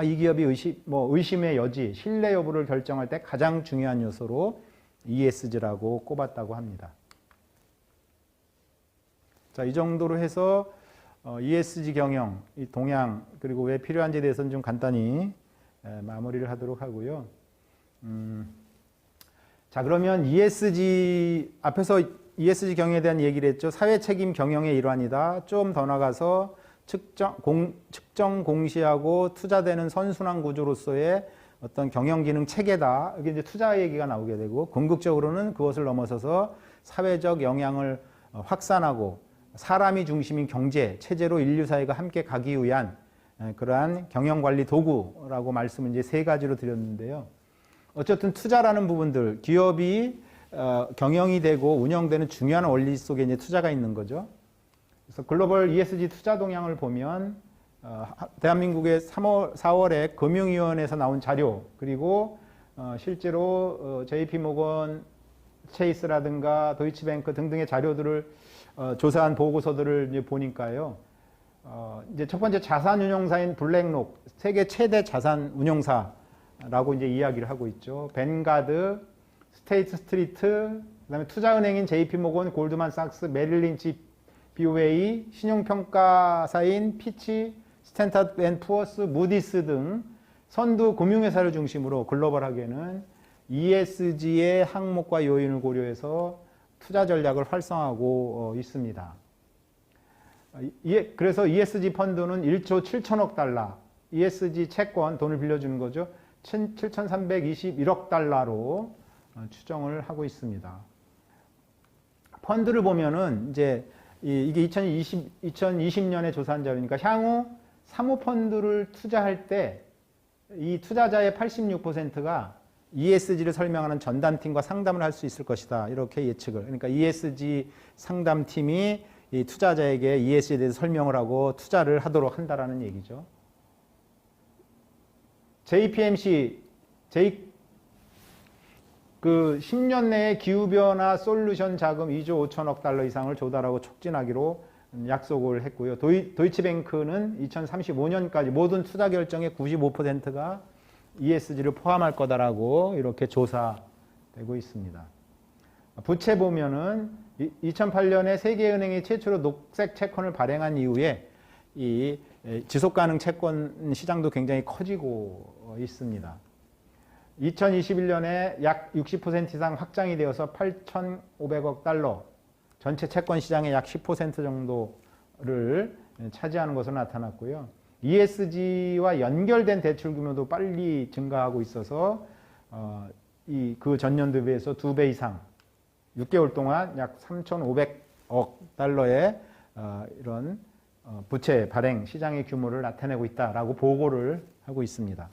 이 기업이 의심의 여지, 신뢰 여부를 결정할 때 가장 중요한 요소로 ESG라고 꼽았다고 합니다. 자, 이 정도로 해서 ESG 경영, 이 동향, 그리고 왜 필요한지에 대해서는 좀 간단히 마무리를 하도록 하고요. 자, 그러면 앞에서 ESG 경영에 대한 얘기를 했죠. 사회 책임 경영의 일환이다. 좀 더 나가서 측정 공시하고 투자되는 선순환 구조로서의 어떤 경영 기능 체계다. 이게 이제 투자 얘기가 나오게 되고, 궁극적으로는 그것을 넘어서서 사회적 영향을 확산하고 사람이 중심인 경제, 체제로 인류 사회가 함께 가기 위한 그러한 경영관리 도구라고 말씀을 이제 3가지로 드렸는데요. 어쨌든 투자라는 부분들, 기업이 경영이 되고 운영되는 중요한 원리 속에 이제 투자가 있는 거죠. 그래서 글로벌 ESG 투자 동향을 보면 대한민국의 4월에 금융위원회에서 나온 자료, 그리고 실제로 JP모건 체이스라든가 도이치뱅크 등등의 자료들을 조사한 보고서들을 이제 보니까요. 이제 첫 번째 자산 운용사인 블랙록, 세계 최대 자산 운용사라고 이제 이야기를 하고 있죠. 벤가드, 스테이트 스트리트, 그다음에 투자은행인 JP모건, 골드만삭스, 메릴린치, BOA, 신용평가사인 피치, 스탠다드 앤 푸어스, 무디스 등 선두 금융회사를 중심으로 글로벌하게는 ESG의 항목과 요인을 고려해서 투자 전략을 활성화하고 있습니다. 그래서 ESG 펀드는 1조 7천억 달러, ESG 채권, 돈을 빌려주는 거죠. 7,321억 달러로 추정을 하고 있습니다. 펀드를 보면은 이제 이게 2020년에 조사한 자료니까 향후 사모펀드를 투자할 때 이 투자자의 86%가 ESG를 설명하는 전담팀과 상담을 할 수 있을 것이다. 이렇게 예측을. 그러니까 ESG 상담팀이 이 투자자에게 ESG에 대해서 설명을 하고 투자를 하도록 한다라는 얘기죠. JPMC, 그 10년 내에 기후변화 솔루션 자금 2조 5천억 달러 이상을 조달하고 촉진하기로 약속을 했고요. 도이치뱅크는 2035년까지 모든 투자 결정의 95%가 ESG를 포함할 거다라고 이렇게 조사되고 있습니다. 부채 보면은 2008년에 세계은행이 최초로 녹색 채권을 발행한 이후에 이 지속가능 채권 시장도 굉장히 커지고 있습니다. 2021년에 약 60% 이상 확장이 되어서 8,500억 달러, 전체 채권 시장의 약 10% 정도를 차지하는 것으로 나타났고요. ESG와 연결된 대출 규모도 빨리 증가하고 있어서 그 전년도에 비해서 2배 이상, 6개월 동안 약 3,500억 달러의 이런 부채 발행 시장의 규모를 나타내고 있다라고 보고를 하고 있습니다.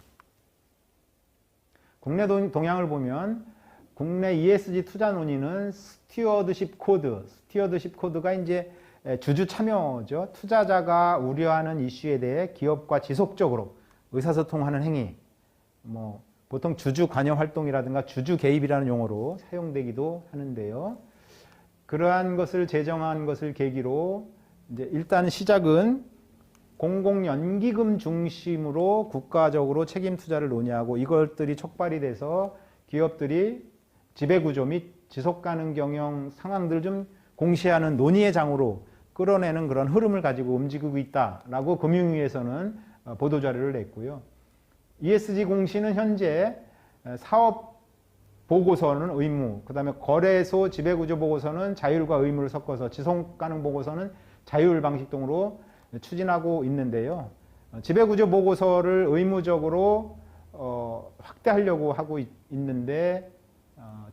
국내 동향을 보면 국내 ESG 투자 논의는 스튜어드십 코드가 이제 주주 참여죠. 투자자가 우려하는 이슈에 대해 기업과 지속적으로 의사소통하는 행위, 보통 주주 관여 활동이라든가 주주 개입이라는 용어로 사용되기도 하는데요. 그러한 것을 제정한 것을 계기로 이제 일단 시작은 공공연기금 중심으로 국가적으로 책임 투자를 논의하고 이것들이 촉발이 돼서 기업들이 지배구조 및 지속가능 경영 상황들을 좀 공시하는 논의의 장으로 끌어내는 그런 흐름을 가지고 움직이고 있다라고 금융위에서는 보도자료를 냈고요. ESG 공시는 현재 사업 보고서는 의무, 그 다음에 거래소 지배구조 보고서는 자율과 의무를 섞어서 지속가능 보고서는 자율 방식 등으로 추진하고 있는데요. 지배구조 보고서를 의무적으로 확대하려고 하고 있는데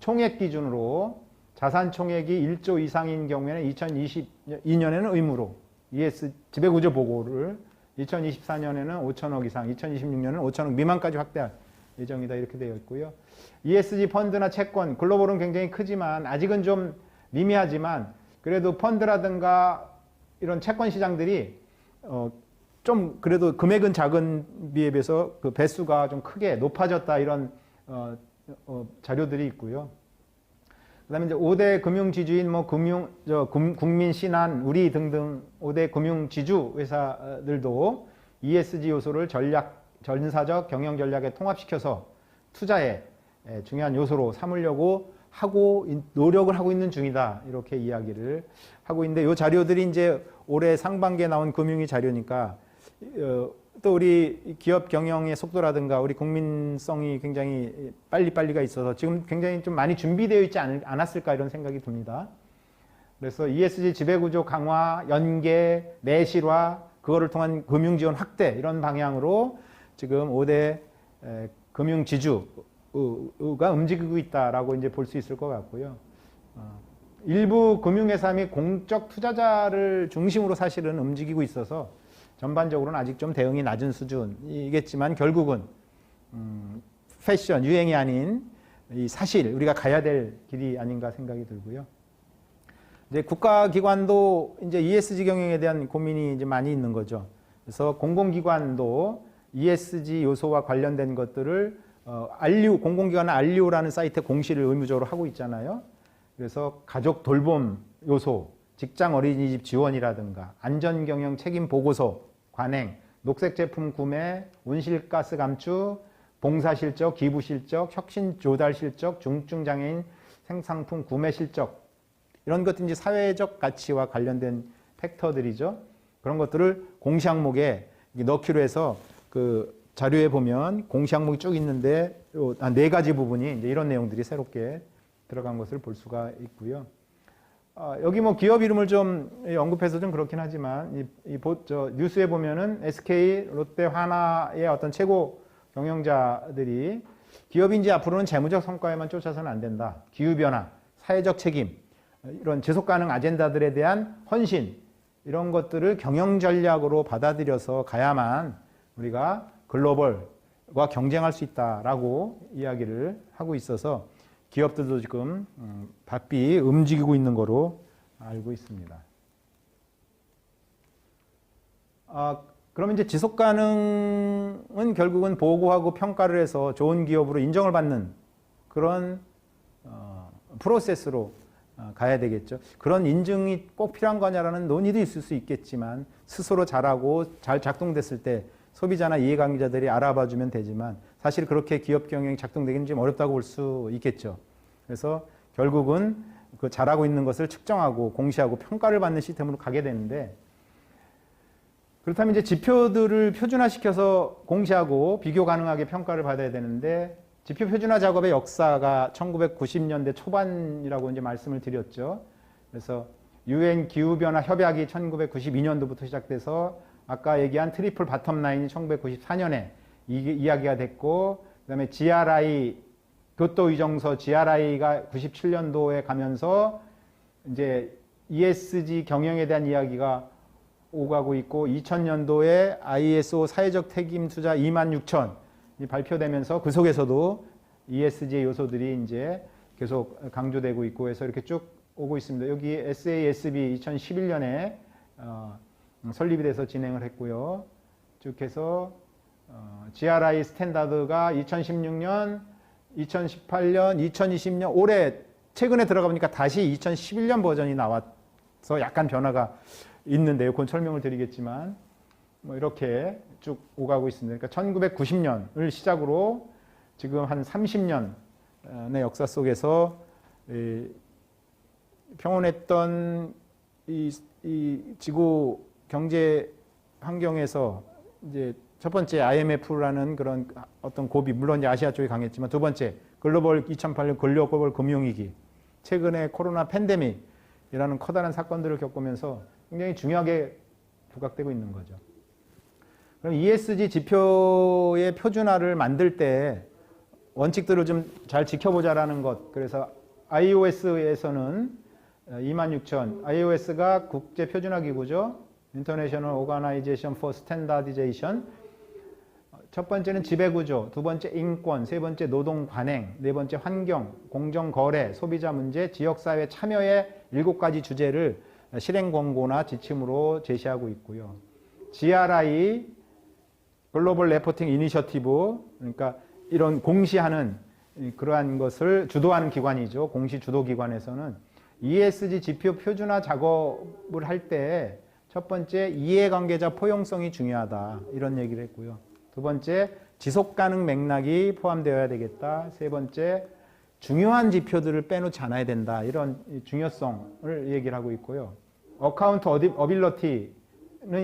총액 기준으로 자산 총액이 1조 이상인 경우에는 2022년에는 의무로 지배구조 보고를 2024년에는 5천억 이상, 2026년에는 5천억 미만까지 확대할 예정이다 이렇게 되어 있고요. ESG 펀드나 채권, 글로벌은 굉장히 크지만 아직은 좀 미미하지만 그래도 펀드라든가 이런 채권 시장들이 좀 그래도 금액은 작은 비에 비해서 그 배수가 좀 크게 높아졌다 이런 자료들이 있고요. 그다음에 이제 5대 금융지주인 국민신한, 우리 등등 5대 금융지주 회사들도 ESG 요소를 전사적 경영 전략에 통합시켜서 투자에 중요한 요소로 삼으려고 노력을 하고 있는 중이다. 이렇게 이야기를 하고 있는데 이 자료들이 이제 올해 상반기에 나온 금융위 자료니까 또 우리 기업 경영의 속도라든가 우리 국민성이 굉장히 빨리빨리가 있어서 지금 굉장히 좀 많이 준비되어 있지 않았을까 이런 생각이 듭니다. 그래서 ESG 지배구조 강화, 연계, 내실화, 그거를 통한 금융지원 확대 이런 방향으로 지금 5대 금융지주가 움직이고 있다라고 이제 볼 수 있을 것 같고요. 일부 금융회사 및 공적 투자자를 중심으로 사실은 움직이고 있어서 전반적으로는 아직 좀 대응이 낮은 수준이겠지만 결국은 패션, 유행이 아닌 이 사실 우리가 가야 될 길이 아닌가 생각이 들고요. 이제 국가기관도 이제 ESG 경영에 대한 고민이 이제 많이 있는 거죠. 그래서 공공기관도 ESG 요소와 관련된 것들을 공공기관은 알리오라는 사이트에 공시를 의무적으로 하고 있잖아요. 그래서 가족 돌봄 요소, 직장 어린이집 지원이라든가 안전경영 책임 보고서 관행, 녹색 제품 구매, 온실가스 감축, 봉사실적, 기부실적, 혁신 조달 실적, 중증 장애인 생상품 구매 실적 이런 것들이 이제 사회적 가치와 관련된 팩터들이죠. 그런 것들을 공시 항목에 넣기로 해서 그 자료에 보면 공시 항목이 쭉 있는데 한 4가지 부분이 이제 이런 내용들이 새롭게 들어간 것을 볼 수가 있고요. 여기 뭐 기업 이름을 좀 언급해서 좀 그렇긴 하지만 뉴스에 보면은 SK, 롯데, 하나의 어떤 최고 경영자들이 기업이 이제 앞으로는 재무적 성과에만 쫓아서는 안 된다. 기후변화, 사회적 책임, 이런 지속 가능 아젠다들에 대한 헌신, 이런 것들을 경영 전략으로 받아들여서 가야만 우리가 글로벌과 경쟁할 수 있다라고 이야기를 하고 있어서 기업들도 지금 바삐 움직이고 있는 거로 알고 있습니다. 그러면 이제 지속 가능은 결국은 보고하고 평가를 해서 좋은 기업으로 인정을 받는 그런 프로세스로 가야 되겠죠. 그런 인증이 꼭 필요한 거냐라는 논의도 있을 수 있겠지만 스스로 잘하고 잘 작동됐을 때 소비자나 이해관계자들이 알아봐 주면 되지만 사실 그렇게 기업 경영이 작동되기는 좀 어렵다고 볼 수 있겠죠. 그래서 결국은 그 잘하고 있는 것을 측정하고 공시하고 평가를 받는 시스템으로 가게 되는데 그렇다면 이제 지표들을 표준화시켜서 공시하고 비교 가능하게 평가를 받아야 되는데 지표 표준화 작업의 역사가 1990년대 초반이라고 이제 말씀을 드렸죠. 그래서 UN 기후변화 협약이 1992년도부터 시작돼서 아까 얘기한 트리플 바텀 라인이 1994년에 이야기가 됐고, 그다음에 GRI 교토 의정서 GRI가 97년도에 가면서 이제 ESG 경영에 대한 이야기가 오가고 있고 2000년도에 ISO 사회적 책임 투자 26,000이 발표되면서 그 속에서도 ESG의 요소들이 이제 계속 강조되고 있고 해서 이렇게 쭉 오고 있습니다. 여기 SASB 2011년에 설립이 돼서 진행을 했고요. 쭉 해서 GRI 스탠다드가 2016년, 2018년, 2020년 올해 최근에 들어가 보니까 다시 2011년 버전이 나와서 약간 변화가 있는데요. 그건 설명을 드리겠지만 뭐 이렇게 쭉 오가고 있습니다. 그러니까 1990년을 시작으로 지금 한 30년의 역사 속에서 평온했던 이 지구 경제 환경에서 이제 첫 번째 IMF라는 그런 어떤 고비, 물론 이제 아시아 쪽이 강했지만 두 번째 글로벌 2008년 글로벌 금융위기, 최근에 코로나 팬데믹이라는 커다란 사건들을 겪으면서 굉장히 중요하게 부각되고 있는 거죠. 그럼 ESG 지표의 표준화를 만들 때 원칙들을 좀 잘 지켜보자라는 것. 그래서 iOS에서는 26,000, iOS가 국제 표준화 기구죠. International Organization for Standardization. 첫 번째는 지배구조, 두 번째 인권, 세 번째 노동 관행, 네 번째 환경, 공정거래, 소비자 문제, 지역사회 참여의 7가지 주제를 실행 권고나 지침으로 제시하고 있고요. GRI, 글로벌 레포팅 이니셔티브, 그러니까 이런 공시하는 그러한 것을 주도하는 기관이죠. 공시 주도 기관에서는 ESG 지표 표준화 작업을 할 때 첫 번째 이해관계자 포용성이 중요하다 이런 얘기를 했고요. 두 번째 지속 가능 맥락이 포함되어야 되겠다. 세 번째 중요한 지표들을 빼놓지 않아야 된다. 이런 중요성을 얘기를 하고 있고요. 어카운트 어빌러티는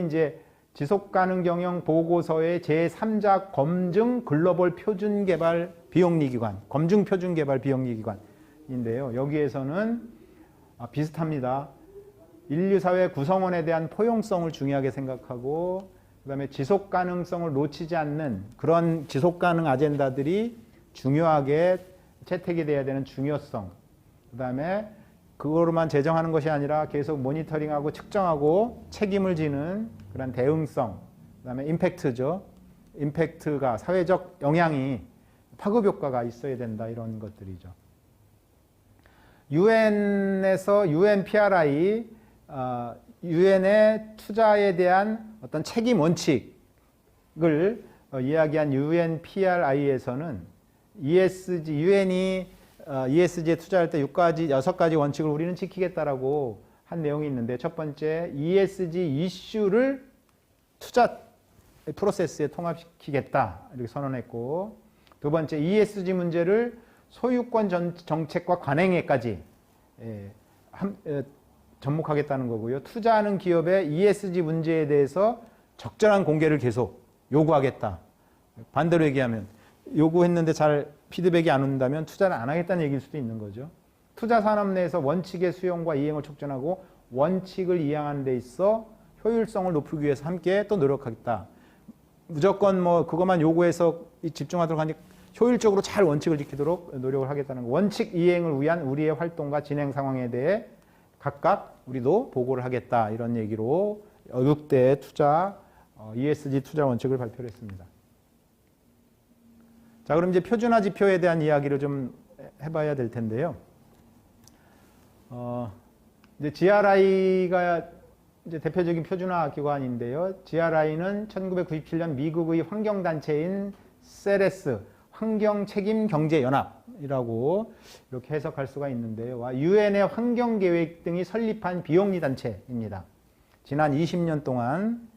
이제 지속 가능 경영 보고서의 제3자 검증 글로벌 표준 개발 비영리 기관, 검증 표준 개발 비영리 기관인데요. 여기에서는 비슷합니다. 인류 사회 구성원에 대한 포용성을 중요하게 생각하고 그다음에 지속 가능성을 놓치지 않는 그런 지속 가능 아젠다들이 중요하게 채택이 돼야 되는 중요성. 그다음에 그거로만 제정하는 것이 아니라 계속 모니터링하고 측정하고 책임을 지는 그런 대응성. 그다음에 임팩트죠. 임팩트가 사회적 영향이 파급 효과가 있어야 된다 이런 것들이죠. UN에서 UNPRI UN의 투자에 대한 어떤 책임 원칙을 이야기한 UNPRI에서는 ESG, UN이 ESG에 투자할 때 6가지 원칙을 우리는 지키겠다라고 한 내용이 있는데, 첫 번째 ESG 이슈를 투자 프로세스에 통합시키겠다 이렇게 선언했고, 두 번째 ESG 문제를 소유권 정책과 관행에까지 접목하겠다는 거고요. 투자하는 기업의 ESG 문제에 대해서 적절한 공개를 계속 요구하겠다. 반대로 얘기하면 요구했는데 잘 피드백이 안 온다면 투자를 안 하겠다는 얘기일 수도 있는 거죠. 투자 산업 내에서 원칙의 수용과 이행을 촉진하고 원칙을 이행하는 데 있어 효율성을 높이기 위해서 함께 또 노력하겠다. 무조건 뭐 그것만 요구해서 집중하도록 하니 효율적으로 잘 원칙을 지키도록 노력을 하겠다는 거. 원칙 이행을 위한 우리의 활동과 진행 상황에 대해 각각 우리도 보고를 하겠다. 이런 얘기로 6대 투자 ESG 투자 원칙을 발표를 했습니다. 자, 그럼 이제 표준화 지표에 대한 이야기를 좀 해봐야 될 텐데요. 이제 GRI가 이제 대표적인 표준화 기관인데요. GRI는 1997년 미국의 환경단체인 세레스, 환경책임경제연합이라고 이렇게 해석할 수가 있는데요. UN의 환경계획 등이 설립한 비영리 단체입니다. 지난 20년 동안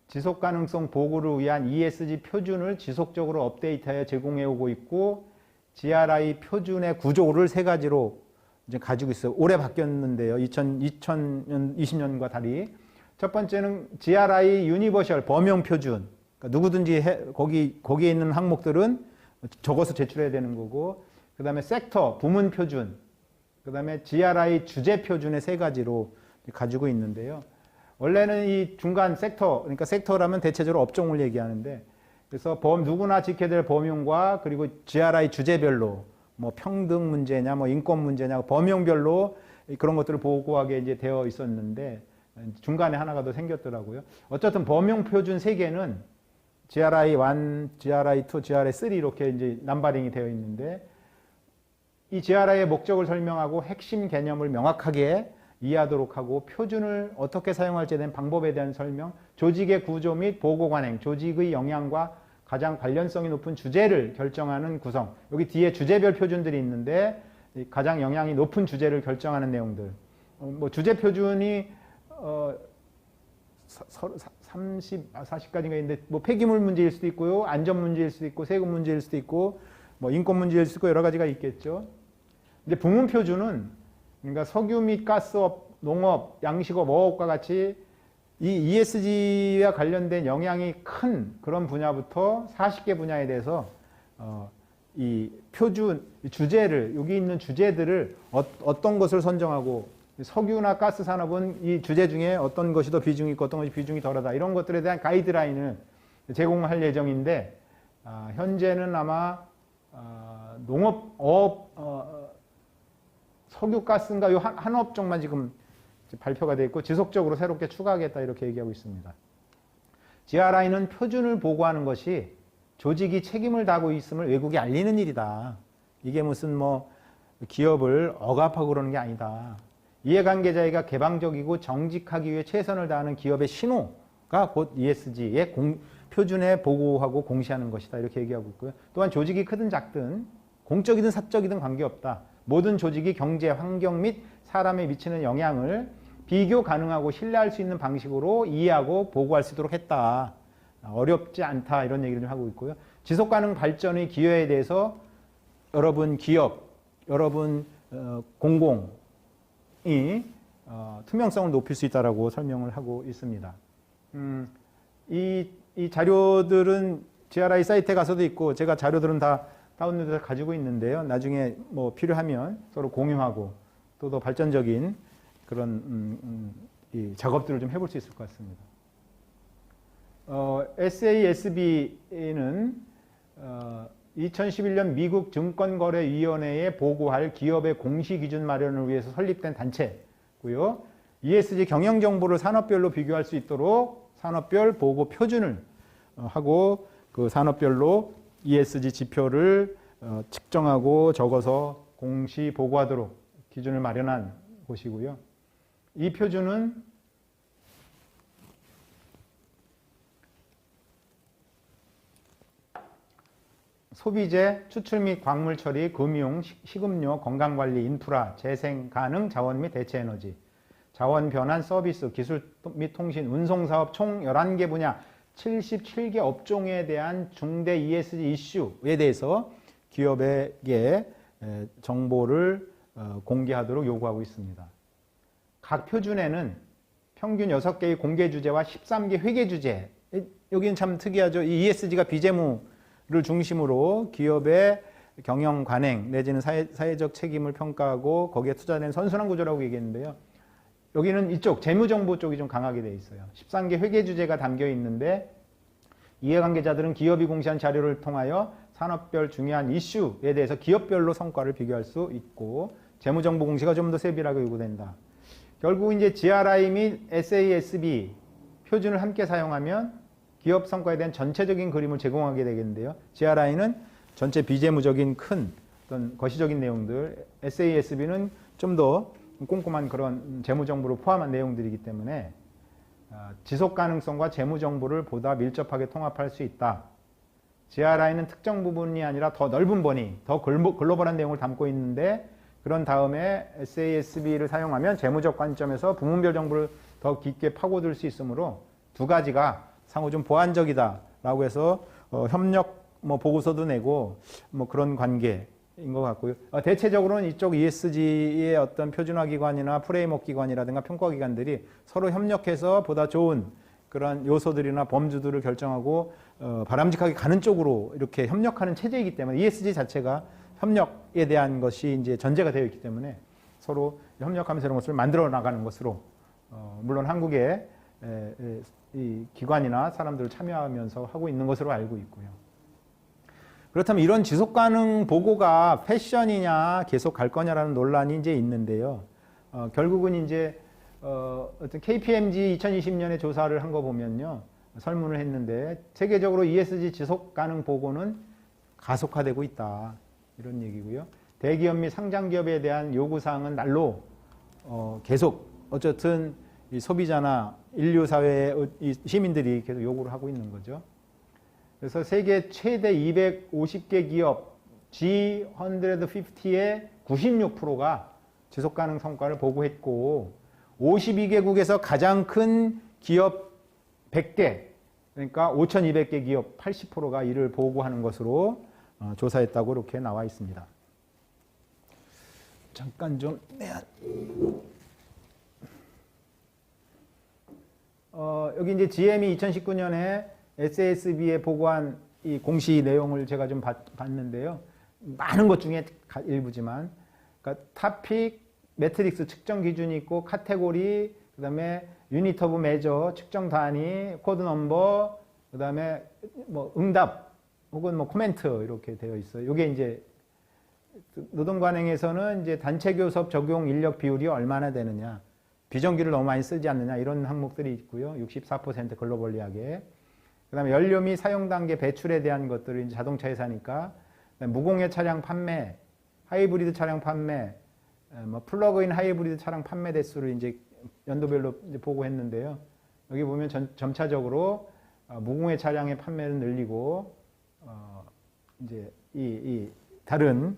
지속가능성 보고를 위한 ESG 표준을 지속적으로 업데이트하여 제공해오고 있고, GRI 표준의 구조를 세 가지로 이제 가지고 있어요. 올해 바뀌었는데요. 2020년과 달리. 첫 번째는 GRI 유니버셜 범용 표준. 그러니까 누구든지 거기에 있는 항목들은 적어서 제출해야 되는 거고, 그 다음에 섹터, 부문 표준, 그 다음에 GRI 주제 표준의 세 가지로 가지고 있는데요. 원래는 이 중간 섹터, 그러니까 섹터라면 대체적으로 업종을 얘기하는데, 그래서 누구나 지켜야 될 범용과 그리고 GRI 주제별로 뭐 평등 문제냐, 뭐 인권 문제냐, 범용별로 그런 것들을 보고하게 이제 되어 있었는데, 중간에 하나가 더 생겼더라고요. 어쨌든 범용 표준 3개는 GRI1, GRI2, GRI3 이렇게 이제 남바링이 되어 있는데, 이 GRI의 목적을 설명하고 핵심 개념을 명확하게 이해하도록 하고, 표준을 어떻게 사용할지에 대한 방법에 대한 설명, 조직의 구조 및 보고 관행, 조직의 영향과 가장 관련성이 높은 주제를 결정하는 구성. 여기 뒤에 주제별 표준들이 있는데 가장 영향이 높은 주제를 결정하는 내용들. 뭐 주제 표준이 40가지가 있는데, 뭐 폐기물 문제일 수도 있고요, 안전 문제일 수도 있고, 세금 문제일 수도 있고, 뭐 인권 문제일 수도 있고, 여러 가지가 있겠죠. 근데 부문 표준은, 그러니까 석유 및 가스업, 농업, 양식업, 어업과 같이 이 ESG와 관련된 영향이 큰 그런 분야부터 40개 분야에 대해서 이 표준, 주제를, 여기 있는 주제들을 어떤 것을 선정하고, 석유나 가스 산업은 이 주제 중에 어떤 것이 더 비중이 있고 어떤 것이 비중이 덜하다, 이런 것들에 대한 가이드라인을 제공할 예정인데, 현재는 아마 농업, 어업, 석유, 가스인가 요 한 업종만 지금 발표가 되어 있고, 지속적으로 새롭게 추가하겠다 이렇게 얘기하고 있습니다. GRI는 표준을 보고하는 것이 조직이 책임을 다하고 있음을 외국에 알리는 일이다. 이게 무슨 뭐 기업을 억압하고 그러는 게 아니다. 이해관계자가 개방적이고 정직하기 위해 최선을 다하는 기업의 신호가 곧 ESG의 표준에 보고하고 공시하는 것이다. 이렇게 얘기하고 있고요. 또한 조직이 크든 작든 공적이든 사적이든 관계없다. 모든 조직이 경제, 환경 및 사람에 미치는 영향을 비교 가능하고 신뢰할 수 있는 방식으로 이해하고 보고할 수 있도록 했다. 어렵지 않다. 이런 얘기를 좀 하고 있고요. 지속가능 발전의 기여에 대해서 여러분 기업, 여러분 공공이 투명성을 높일 수 있다라고 설명을 하고 있습니다. 이 자료들은 GRI 사이트에 가서도 있고, 제가 자료들은 다 다운로드해서 가지고 있는데요. 나중에 뭐 필요하면 서로 공유하고 또 더 발전적인 그런 이 작업들을 좀 해볼 수 있을 것 같습니다. SASB는 2011년 미국 증권거래위원회에 보고할 기업의 공시기준 마련을 위해서 설립된 단체고요. ESG 경영정보를 산업별로 비교할 수 있도록 산업별 보고 표준을 하고, 그 산업별로 ESG 지표를 측정하고 적어서 공시 보고하도록 기준을 마련한 곳이고요. 이 표준은 소비재, 추출 및 광물 처리, 금융, 식음료, 건강관리, 인프라, 재생 가능 자원 및 대체 에너지, 자원 변환 서비스, 기술 및 통신, 운송사업 총 11개 분야 77개 업종에 대한 중대 ESG 이슈에 대해서 기업에게 정보를 공개하도록 요구하고 있습니다. 각 표준에는 평균 6개의 공개 주제와 13개 회계 주제, 여기는 참 특이하죠. 이 ESG가 비재무를 중심으로 기업의 경영 관행 내지는 사회적 책임을 평가하고 거기에 투자된 선순환 구조라고 얘기했는데요. 여기는 이쪽 재무정보 쪽이 좀 강하게 돼 있어요. 13개 회계 주제가 담겨 있는데 이해관계자들은 기업이 공시한 자료를 통하여 산업별 중요한 이슈에 대해서 기업별로 성과를 비교할 수 있고 재무정보 공시가 좀 더 세밀하게 요구된다. 결국 이제 GRI 및 SASB 표준을 함께 사용하면 기업 성과에 대한 전체적인 그림을 제공하게 되겠는데요. GRI는 전체 비재무적인 큰 어떤 거시적인 내용들, SASB는 좀 더 꼼꼼한 그런 재무정보를 포함한 내용들이기 때문에 지속가능성과 재무정보를 보다 밀접하게 통합할 수 있다. GRI는 특정 부분이 아니라 더 넓은 범위, 더 글로벌한 내용을 담고 있는데 그런 다음에 SASB를 사용하면 재무적 관점에서 부문별 정보를 더 깊게 파고들 수 있으므로 두 가지가 상호 좀 보완적이다라고 해서 협력 보고서도 내고 그런 관계인 것 같고요. 대체적으로는 이쪽 ESG의 어떤 표준화 기관이나 프레임워크 기관이라든가 평가 기관들이 서로 협력해서 보다 좋은 그런 요소들이나 범주들을 결정하고 바람직하게 가는 쪽으로 이렇게 협력하는 체제이기 때문에 ESG 자체가 협력에 대한 것이 이제 전제가 되어 있기 때문에 서로 협력하면서 이런 것을 만들어 나가는 것으로 물론 한국의 이 기관이나 사람들을 참여하면서 하고 있는 것으로 알고 있고요. 그렇다면 이런 지속가능 보고가 패션이냐 계속 갈 거냐라는 논란이 이제 있는데요. 결국은 이제 어떤 KPMG 2020년에 조사를 한 거 보면요. 설문을 했는데 세계적으로 ESG 지속가능 보고는 가속화되고 있다. 이런 얘기고요. 대기업 및 상장기업에 대한 요구사항은 날로 계속 어쨌든 이 소비자나 인류사회의 시민들이 계속 요구를 하고 있는 거죠. 그래서 세계 최대 250개 기업 G150의 96%가 지속가능 성과를 보고했고 52개국에서 가장 큰 기업 100개 그러니까 5,200개 기업 80%가 이를 보고하는 것으로 조사했다고 이렇게 나와 있습니다. 잠깐 좀 여기 이제 GM이 2019년에 SASB에 보고한 이 공시 내용을 제가 좀 봤는데요. 많은 것 중에 일부지만, 그러니까 타픽, 매트릭스 측정 기준이 있고, 카테고리, 그 다음에 유닛 오브 메저, 측정 단위, 코드 넘버, 그 다음에 응답, 혹은 코멘트 이렇게 되어 있어요. 이게 이제 노동관행에서는 이제 단체 교섭 적용 인력 비율이 얼마나 되느냐, 비정규를 너무 많이 쓰지 않느냐 이런 항목들이 있고요. 64% 글로벌리하게. 그 다음에 연료 및 사용 단계 배출에 대한 것들을 이제 자동차 회사니까 무공해 차량 판매, 하이브리드 차량 판매, 플러그인 하이브리드 차량 판매 대수를 이제 연도별로 이제 보고했는데요. 여기 보면 점차적으로 무공해 차량의 판매를 늘리고 이제 이 다른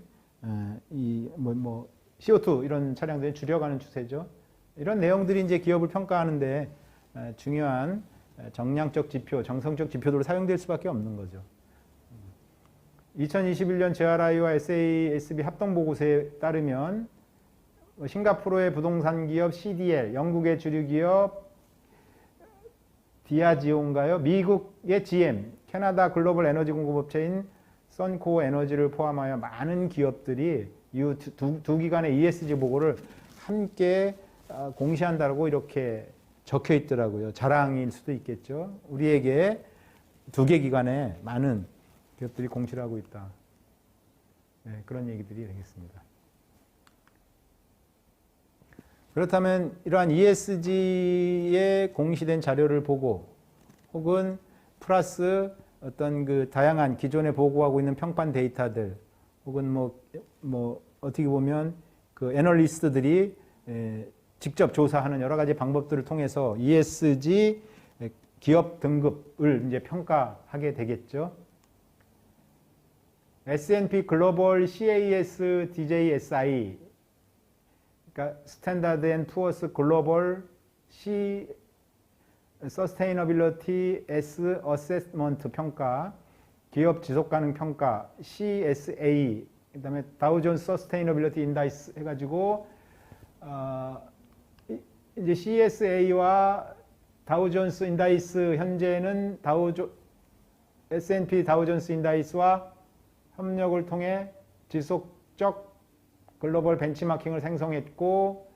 CO2 이런 차량들이 줄여가는 추세죠. 이런 내용들이 이제 기업을 평가하는데 중요한 정량적 지표, 정성적 지표들로 사용될 수밖에 없는 거죠. 2021년 GRI와 SASB 합동보고서에 따르면 싱가포르의 부동산 기업 CDL, 영국의 주류 기업 디아지오인가요? 미국의 GM, 캐나다 글로벌 에너지 공급업체인 선코어 에너지를 포함하여 많은 기업들이 이 두 기관의 ESG 보고를 함께 공시한다고 이렇게 적혀 있더라고요. 자랑일 수도 있겠죠. 우리에게 두 개 기관에 많은 기업들이 공시를 하고 있다. 네, 그런 얘기들이 되겠습니다. 그렇다면 이러한 ESG에 공시된 자료를 보고 혹은 플러스 어떤 그 다양한 기존에 보고하고 있는 평판 데이터들 혹은 어떻게 보면 그 애널리스트들이 직접 조사하는 여러 가지 방법들을 통해서 ESG 기업 등급을 이제 평가하게 되겠죠. S&P 글로벌 CAS DJSI, 그러니까 스탠다드 앤 푸어스 글로벌 C 서스테이너빌리티 S 어세스먼트 평가, 기업 지속 가능 평가 CSA, 그다음에 다우존스 서스테이너빌리티 인다이스 해가지고 이제 CSA와 다우존스 인다이스, 현재는 S&P 다우존스 인다이스와 협력을 통해 지속적 글로벌 벤치마킹을 생성했고,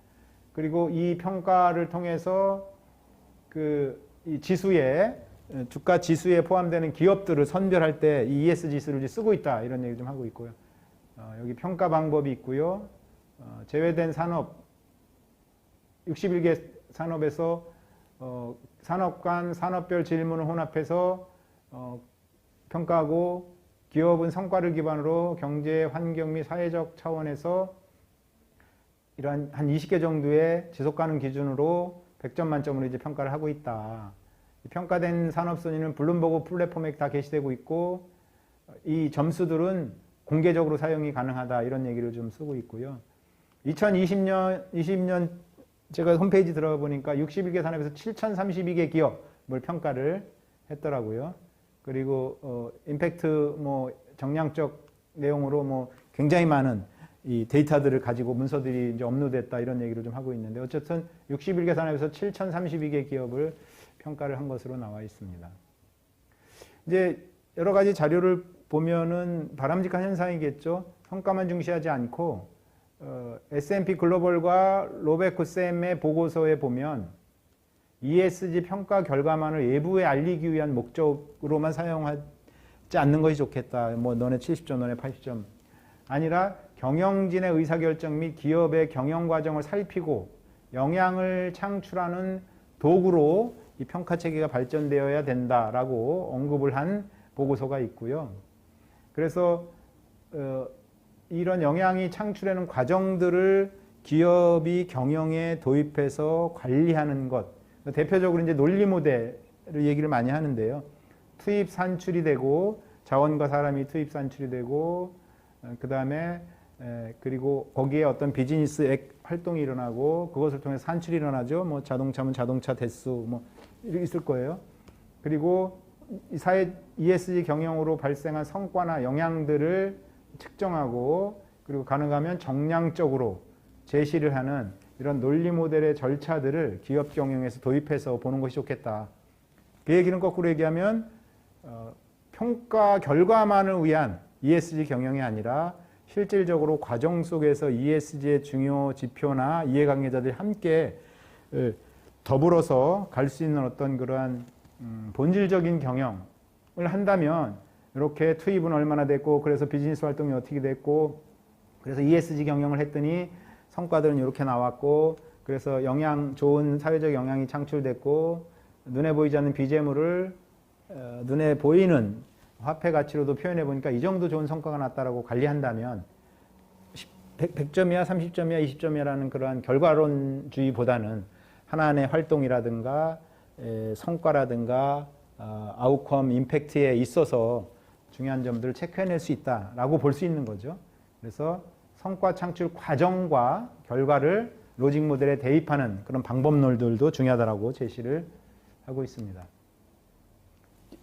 그리고 이 평가를 통해서 이 지수에, 주가 지수에 포함되는 기업들을 선별할 때 이 ES 지수를 쓰고 있다, 이런 얘기 좀 하고 있고요. 여기 평가 방법이 있고요. 제외된 산업 61개 산업에서 산업 간 산업별 질문을 혼합해서 평가하고, 기업은 성과를 기반으로 경제, 환경 및 사회적 차원에서 이러한 한 20개 정도의 지속 가능 기준으로 100점 만점으로 이제 평가를 하고 있다. 평가된 산업 순위는 블룸버그 플랫폼에 다 게시되고 있고, 이 점수들은 공개적으로 사용이 가능하다, 이런 얘기를 좀 쓰고 있고요. 2020년 제가 홈페이지 들어가 보니까 61개 산업에서 7,032개 기업을 평가를 했더라고요. 그리고 임팩트 정량적 내용으로 굉장히 많은 이 데이터들을 가지고 문서들이 이제 업로드됐다, 이런 얘기를 좀 하고 있는데, 어쨌든 61개 산업에서 7,032개 기업을 평가를 한 것으로 나와 있습니다. 이제 여러 가지 자료를 보면은 바람직한 현상이겠죠. 성과만 중시하지 않고 S&P 글로벌과 로베쿠셈의 보고서에 보면 ESG 평가 결과만을 외부에 알리기 위한 목적으로만 사용하지 않는 것이 좋겠다. 너네 70점, 너네 80점. 아니라 경영진의 의사결정 및 기업의 경영 과정을 살피고 영향을 창출하는 도구로 이 평가 체계가 발전되어야 된다라고 언급을 한 보고서가 있고요. 그래서 이런 영향이 창출하는 과정들을 기업이 경영에 도입해서 관리하는 것, 대표적으로 이제 논리 모델을 얘기를 많이 하는데요. 투입 산출이 되고, 자원과 사람이 투입 산출이 되고, 그 다음에 그리고 거기에 어떤 비즈니스 활동이 일어나고, 그것을 통해 산출이 일어나죠. 자동차면 자동차 대수 이렇게 있을 거예요. 그리고 사회 ESG 경영으로 발생한 성과나 영향들을 측정하고, 그리고 가능하면 정량적으로 제시를 하는 이런 논리 모델의 절차들을 기업 경영에서 도입해서 보는 것이 좋겠다. 그 얘기는 거꾸로 얘기하면 평가 결과만을 위한 ESG 경영이 아니라 실질적으로 과정 속에서 ESG의 중요 지표나 이해관계자들이 함께 더불어서 갈 수 있는 어떤 그러한 본질적인 경영을 한다면, 이렇게 투입은 얼마나 됐고, 그래서 비즈니스 활동이 어떻게 됐고, 그래서 ESG 경영을 했더니 성과들은 이렇게 나왔고, 그래서 좋은 사회적 영향이 창출됐고, 눈에 보이지 않는 비재물을 눈에 보이는 화폐 가치로도 표현해 보니까 이 정도 좋은 성과가 났다라고 관리한다면 100점이야 30점이야 20점이라는 그러한 결과론주의보다는 하나하나의 활동이라든가 성과라든가 아웃컴 임팩트에 있어서 중요한 점들을 체크해낼 수 있다라고 볼 수 있는 거죠. 그래서 성과 창출 과정과 결과를 로직 모델에 대입하는 그런 방법론들도 중요하다라고 제시를 하고 있습니다.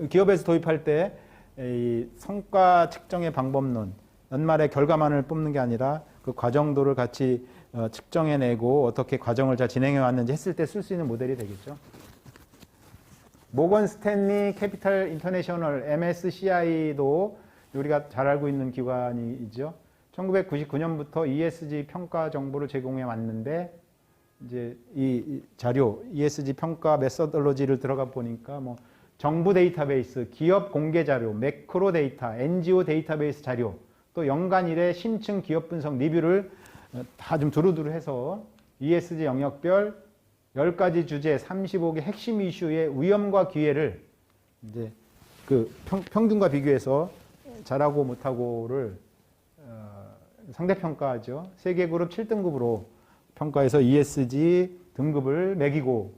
기업에서 도입할 때 이 성과 측정의 방법론, 연말에 결과만을 뽑는 게 아니라 그 과정도를 같이 측정해내고 어떻게 과정을 잘 진행해 왔는지 했을 때 쓸 수 있는 모델이 되겠죠. 모건 스탠리 캐피탈 인터내셔널 MSCI도 우리가 잘 알고 있는 기관이죠. 1999년부터 ESG 평가 정보를 제공해 왔는데, 이제 이 자료 ESG 평가 메소돌로지를 들어가 보니까 정부 데이터베이스, 기업 공개 자료, 매크로 데이터, NGO 데이터베이스 자료, 또 연간 1회 심층 기업 분석 리뷰를 다 좀 두루두루 해서 ESG 영역별 10가지 주제 35개 핵심 이슈의 위험과 기회를 이제 그 평균과 비교해서 잘하고 못하고를 상대평가하죠. 세계 그룹 7등급으로 평가해서 ESG 등급을 매기고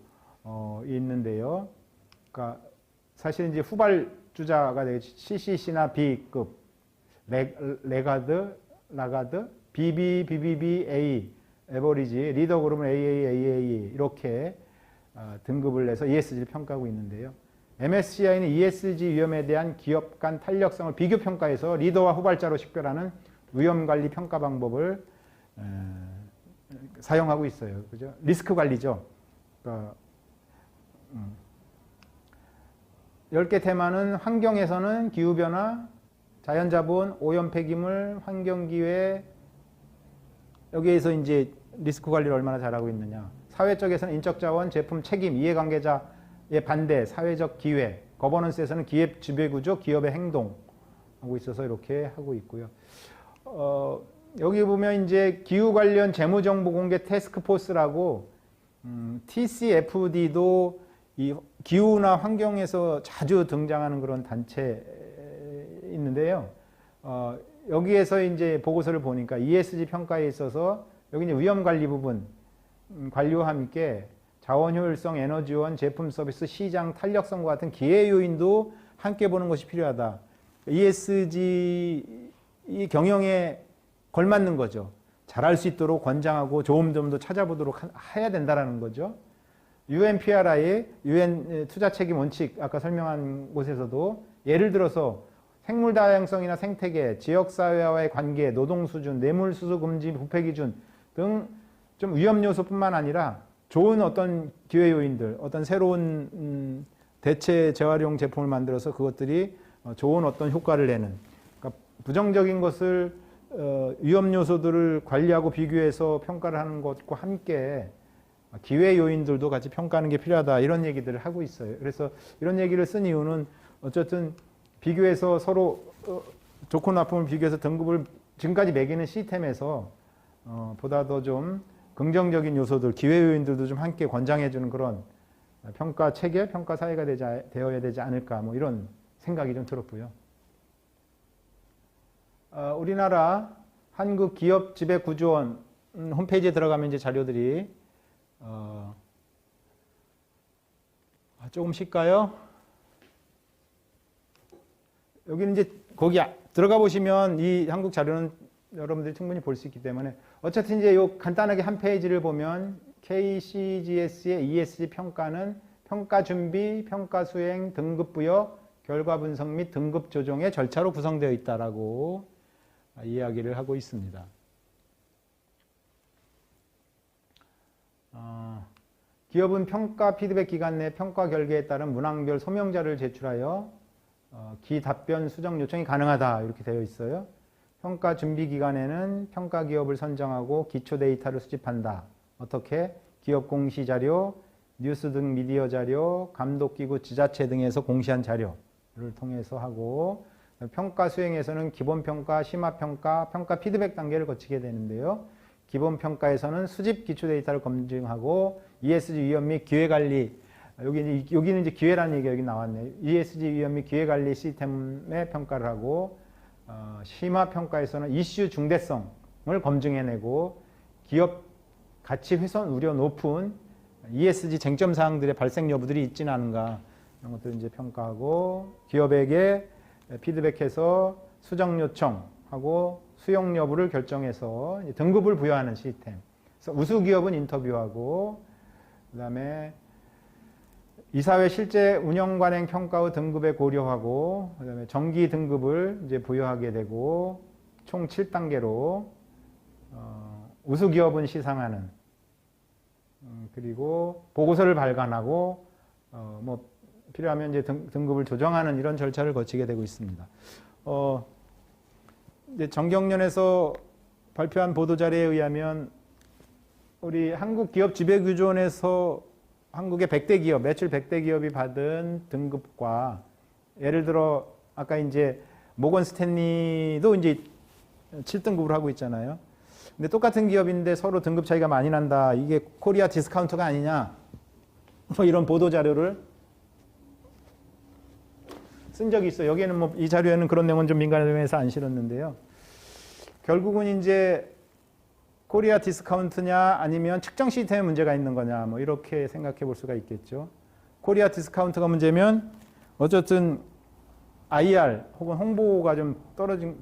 있는데요. 그러니까 사실 이제 후발주자가 되겠죠. CCC나 B급, 레가드, 라가드, BB, BBB, A, 에버리지, 리더 그룹은 AA, AAE 이렇게 등급을 내서 ESG를 평가하고 있는데요. MSCI는 ESG 위험에 대한 기업 간 탄력성을 비교 평가해서 리더와 후발자로 식별하는 위험 관리 평가 방법을 사용하고 있어요. 그죠? 리스크 관리죠. 그러니까 10개 테마는 환경에서는 기후변화, 자연자본, 오염 폐기물, 환경기회, 여기에서 이제 리스크 관리를 얼마나 잘하고 있느냐. 사회 쪽에서는 인적자원, 제품 책임, 이해관계자의 반대, 사회적 기회, 거버넌스에서는 기업 지배구조, 기업의 행동 하고 있어서 이렇게 하고 있고요. 여기 보면 이제 기후 관련 재무정보 공개 태스크포스라고 TCFD도 이 기후나 환경에서 자주 등장하는 그런 단체 있는데요. 여기에서 이제 보고서를 보니까 ESG 평가에 있어서 여기 이제 위험 관리 부분 관리와 함께 자원 효율성, 에너지원, 제품 서비스, 시장 탄력성과 같은 기회 요인도 함께 보는 것이 필요하다. ESG 이 경영에 걸맞는 거죠. 잘할 수 있도록 권장하고 좋은 점도 찾아보도록 해야 된다라는 거죠. UNPRI, UN 투자 책임 원칙 아까 설명한 곳에서도 예를 들어서 생물 다양성이나 생태계, 지역사회와의 관계, 노동 수준, 뇌물 수수 금지, 부패 기준 등 좀 위험 요소뿐만 아니라 좋은 어떤 기회 요인들, 어떤 새로운 대체 재활용 제품을 만들어서 그것들이 좋은 어떤 효과를 내는, 그러니까 부정적인 것을 위험 요소들을 관리하고 비교해서 평가를 하는 것과 함께 기회 요인들도 같이 평가하는 게 필요하다, 이런 얘기들을 하고 있어요. 그래서 이런 얘기를 쓴 이유는 어쨌든 비교해서 서로 좋고 나쁨을 비교해서 등급을 지금까지 매기는 시스템에서 보다 더 좀 긍정적인 요소들, 기회 요인들도 좀 함께 권장해주는 그런 평가 체계, 평가 사회가 되어야 되지 않을까, 뭐 이런 생각이 좀 들었고요. 우리나라 한국기업지배구조원 홈페이지에 들어가면 이제 자료들이 조금 쉴까요? 여기는 이제 거기 들어가 보시면 이 한국 자료는 여러분들이 충분히 볼 수 있기 때문에 어쨌든 이제 요 간단하게 한 페이지를 보면 KCGS의 ESG 평가는 평가 준비, 평가 수행, 등급 부여, 결과 분석 및 등급 조정의 절차로 구성되어 있다라고 이야기를 하고 있습니다. 기업은 평가 피드백 기간 내 평가 결과에 따른 문항별 소명자를 제출하여 기답변 수정 요청이 가능하다, 이렇게 되어 있어요. 평가 준비 기간에는 평가 기업을 선정하고 기초 데이터를 수집한다. 어떻게? 기업 공시 자료, 뉴스 등 미디어 자료, 감독기구, 지자체 등에서 공시한 자료를 통해서 하고, 평가 수행에서는 기본평가, 심화평가, 평가 피드백 단계를 거치게 되는데요. 기본평가에서는 수집 기초 데이터를 검증하고 ESG 위험 및 기회관리, 여기는 이제 기회라는 얘기가 여기 나왔네요. ESG 위험 및 기회관리 시스템의 평가를 하고, 심화평가에서는 이슈 중대성을 검증해내고 기업 가치 훼손 우려 높은 ESG 쟁점 사항들의 발생 여부들이 있지는 않은가, 이런 것들을 이제 평가하고, 기업에게 피드백해서 수정 요청하고 수용 여부를 결정해서 등급을 부여하는 시스템. 그래서 우수 기업은 인터뷰하고, 그다음에 이사회 실제 운영 관행 평가 후 등급에 고려하고, 그다음에 정기 등급을 이제 부여하게 되고, 총 7단계로 우수 기업은 시상하는, 그리고 보고서를 발간하고, 뭐 필요하면 이제 등급을 조정하는 이런 절차를 거치게 되고 있습니다. 이제 정경련에서 발표한 보도 자료에 의하면 우리 한국기업지배구조원에서 한국의 100대 기업, 매출 100대 기업이 받은 등급과, 예를 들어 아까 이제 모건 스탠리도 이제 7등급을 하고 있잖아요. 근데 똑같은 기업인데 서로 등급 차이가 많이 난다. 이게 코리아 디스카운트가 아니냐, 뭐 이런 보도 자료를 쓴 적이 있어요. 여기에는 뭐 이 자료에는 그런 내용은 좀 민감해서 안 실었는데요. 결국은 이제 코리아 디스카운트냐 아니면 측정 시스템에 문제가 있는 거냐, 뭐 이렇게 생각해 볼 수가 있겠죠. 코리아 디스카운트가 문제면 어쨌든 IR 혹은 홍보가 좀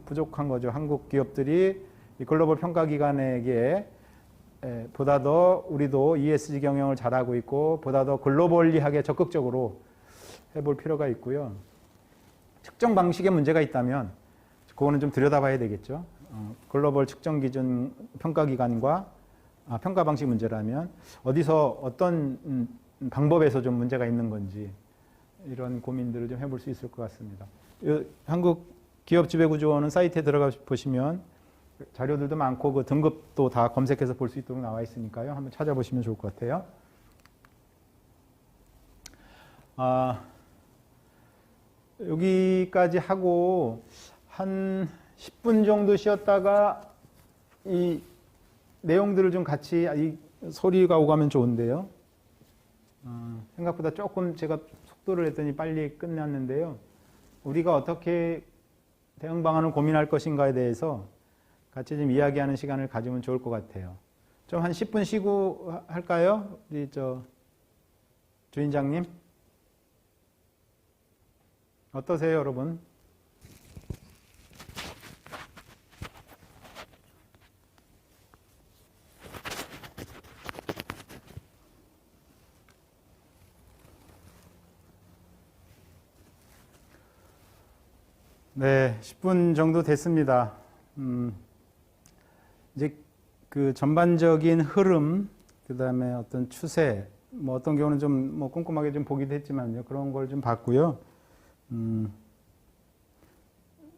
부족한 거죠. 한국 기업들이 이 글로벌 평가기관에게 보다 더 우리도 ESG 경영을 잘하고 있고 보다 더 글로벌리하게 적극적으로 해볼 필요가 있고요. 측정 방식에 문제가 있다면 그거는 좀 들여다봐야 되겠죠. 글로벌 측정 기준 평가기관과 평가 방식 문제라면 어디서 어떤 방법에서 좀 문제가 있는 건지 이런 고민들을 좀 해볼 수 있을 것 같습니다. 한국 기업 지배구조원은 사이트에 들어가 보시면 자료들도 많고 그 등급도 다 검색해서 볼 수 있도록 나와 있으니까요. 한번 찾아보시면 좋을 것 같아요. 여기까지 하고 한 10분 정도 쉬었다가 이 내용들을 좀 같이 이 소리가 오가면 좋은데요. 생각보다 조금 제가 속도를 냈더니 빨리 끝났는데요. 우리가 어떻게 대응 방안을 고민할 것인가에 대해서 같이 좀 이야기하는 시간을 가지면 좋을 것 같아요. 좀 한 10분 쉬고 할까요? 우리 주인장님. 어떠세요, 여러분? 네, 10분 정도 됐습니다. 이제 그 전반적인 흐름, 그 다음에 어떤 추세, 뭐 어떤 경우는 좀 뭐 꼼꼼하게 좀 보기도 했지만요. 그런 걸 좀 봤고요.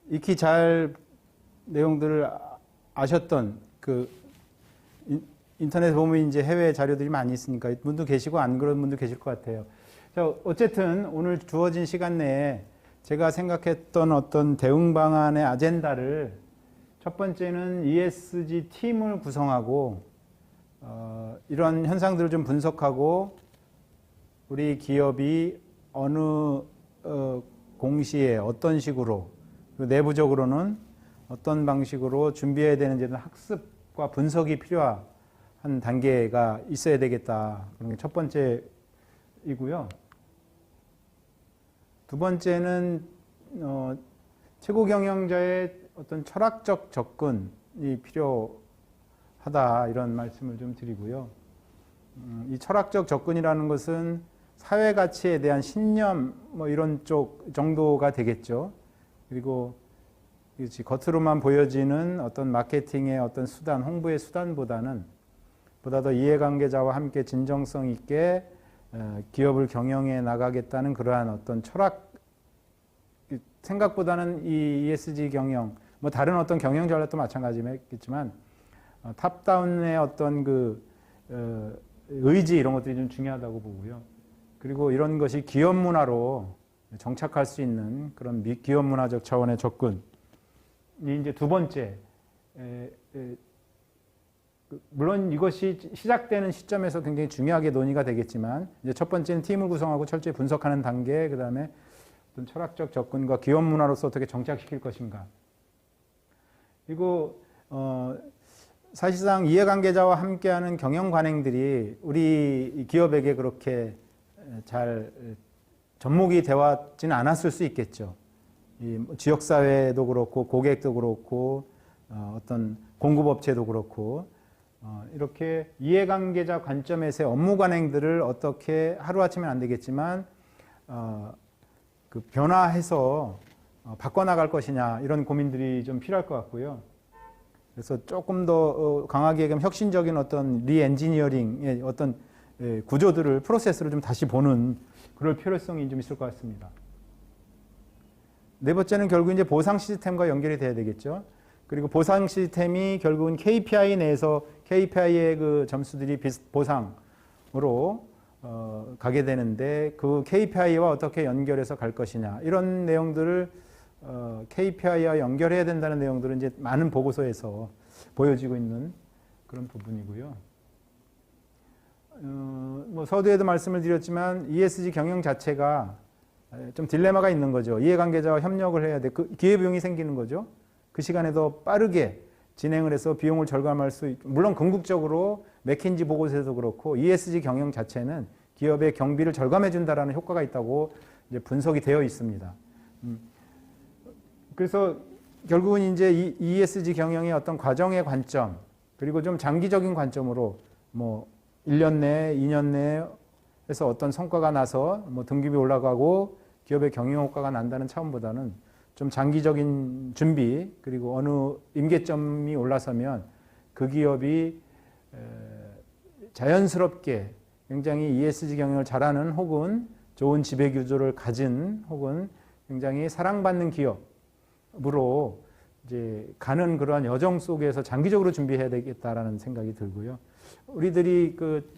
익히 잘 내용들을 아셨던 그 인터넷 보면 이제 해외 자료들이 많이 있으니까 분도 계시고 안 그런 분도 계실 것 같아요. 자, 어쨌든 오늘 주어진 시간 내에 제가 생각했던 어떤 대응 방안의 아젠다를 첫 번째는 ESG 팀을 구성하고 이런 현상들을 좀 분석하고 우리 기업이 어느 공시에 어떤 식으로 그리고 내부적으로는 어떤 방식으로 준비해야 되는지 학습과 분석이 필요한 단계가 있어야 되겠다. 그런 게 첫 번째이고요. 두 번째는 최고 경영자의 어떤 철학적 접근이 필요하다 이런 말씀을 좀 드리고요. 이 철학적 접근이라는 것은 사회 가치에 대한 신념 뭐 이런 쪽 정도가 되겠죠. 그리고 겉으로만 보여지는 어떤 마케팅의 어떤 수단, 홍보의 수단보다는 보다 더 이해관계자와 함께 진정성 있게 기업을 경영해 나가겠다는 그러한 어떤 철학, 생각보다는 이 ESG 경영, 뭐 다른 어떤 경영 전략도 마찬가지겠지만 탑다운의 어떤 그 의지 이런 것들이 좀 중요하다고 보고요. 그리고 이런 것이 기업 문화로 정착할 수 있는 그런 기업 문화적 차원의 접근이 이제 두 번째. 물론 이것이 시작되는 시점에서 굉장히 중요하게 논의가 되겠지만 이제 첫 번째는 팀을 구성하고 철저히 분석하는 단계, 그 다음에 어떤 철학적 접근과 기업 문화로서 어떻게 정착시킬 것인가. 그리고 사실상 이해관계자와 함께하는 경영 관행들이 우리 기업에게 그렇게 잘 접목이 되었지는 않았을 수 있겠죠. 이 지역사회도 그렇고 고객도 그렇고 어떤 공급업체도 그렇고 이렇게 이해관계자 관점에서의 업무 관행들을 어떻게 하루아침에 안 되겠지만 그 변화해서 바꿔나갈 것이냐 이런 고민들이 좀 필요할 것 같고요. 그래서 조금 더 강하게 얘기하면 혁신적인 어떤 리엔지니어링의 어떤 구조들을 프로세스를 좀 다시 보는 그럴 필요성이 좀 있을 것 같습니다. 네 번째는 결국 이제 보상 시스템과 연결이 돼야 되겠죠. 그리고 보상 시스템이 결국은 KPI 내에서 KPI의 그 점수들이 보상으로 가게 되는데 그 KPI와 어떻게 연결해서 갈 것이냐 이런 내용들을 KPI와 연결해야 된다는 내용들은 이제 많은 보고서에서 보여지고 있는 그런 부분이고요. 뭐 서두에도 말씀을 드렸지만 ESG 경영 자체가 좀 딜레마가 있는 거죠. 이해관계자와 협력을 해야 돼. 그 기회비용이 생기는 거죠. 그 시간에 더 빠르게 진행을 해서 비용을 절감할 수 있고, 물론 궁극적으로 맥킨지 보고서에도 그렇고 ESG 경영 자체는 기업의 경비를 절감해 준다라는 효과가 있다고 이제 분석이 되어 있습니다. 그래서 결국은 이제 이 ESG 경영의 어떤 과정의 관점, 그리고 좀 장기적인 관점으로 뭐 1년 내, 2년 내에 해서 어떤 성과가 나서 뭐 등급이 올라가고 기업의 경영 효과가 난다는 차원보다는 좀 장기적인 준비, 그리고 어느 임계점이 올라서면 그 기업이 자연스럽게 굉장히 ESG 경영을 잘하는, 혹은 좋은 지배 구조를 가진, 혹은 굉장히 사랑받는 기업으로 이제 가는 그러한 여정 속에서 장기적으로 준비해야 되겠다라는 생각이 들고요. 우리들이 그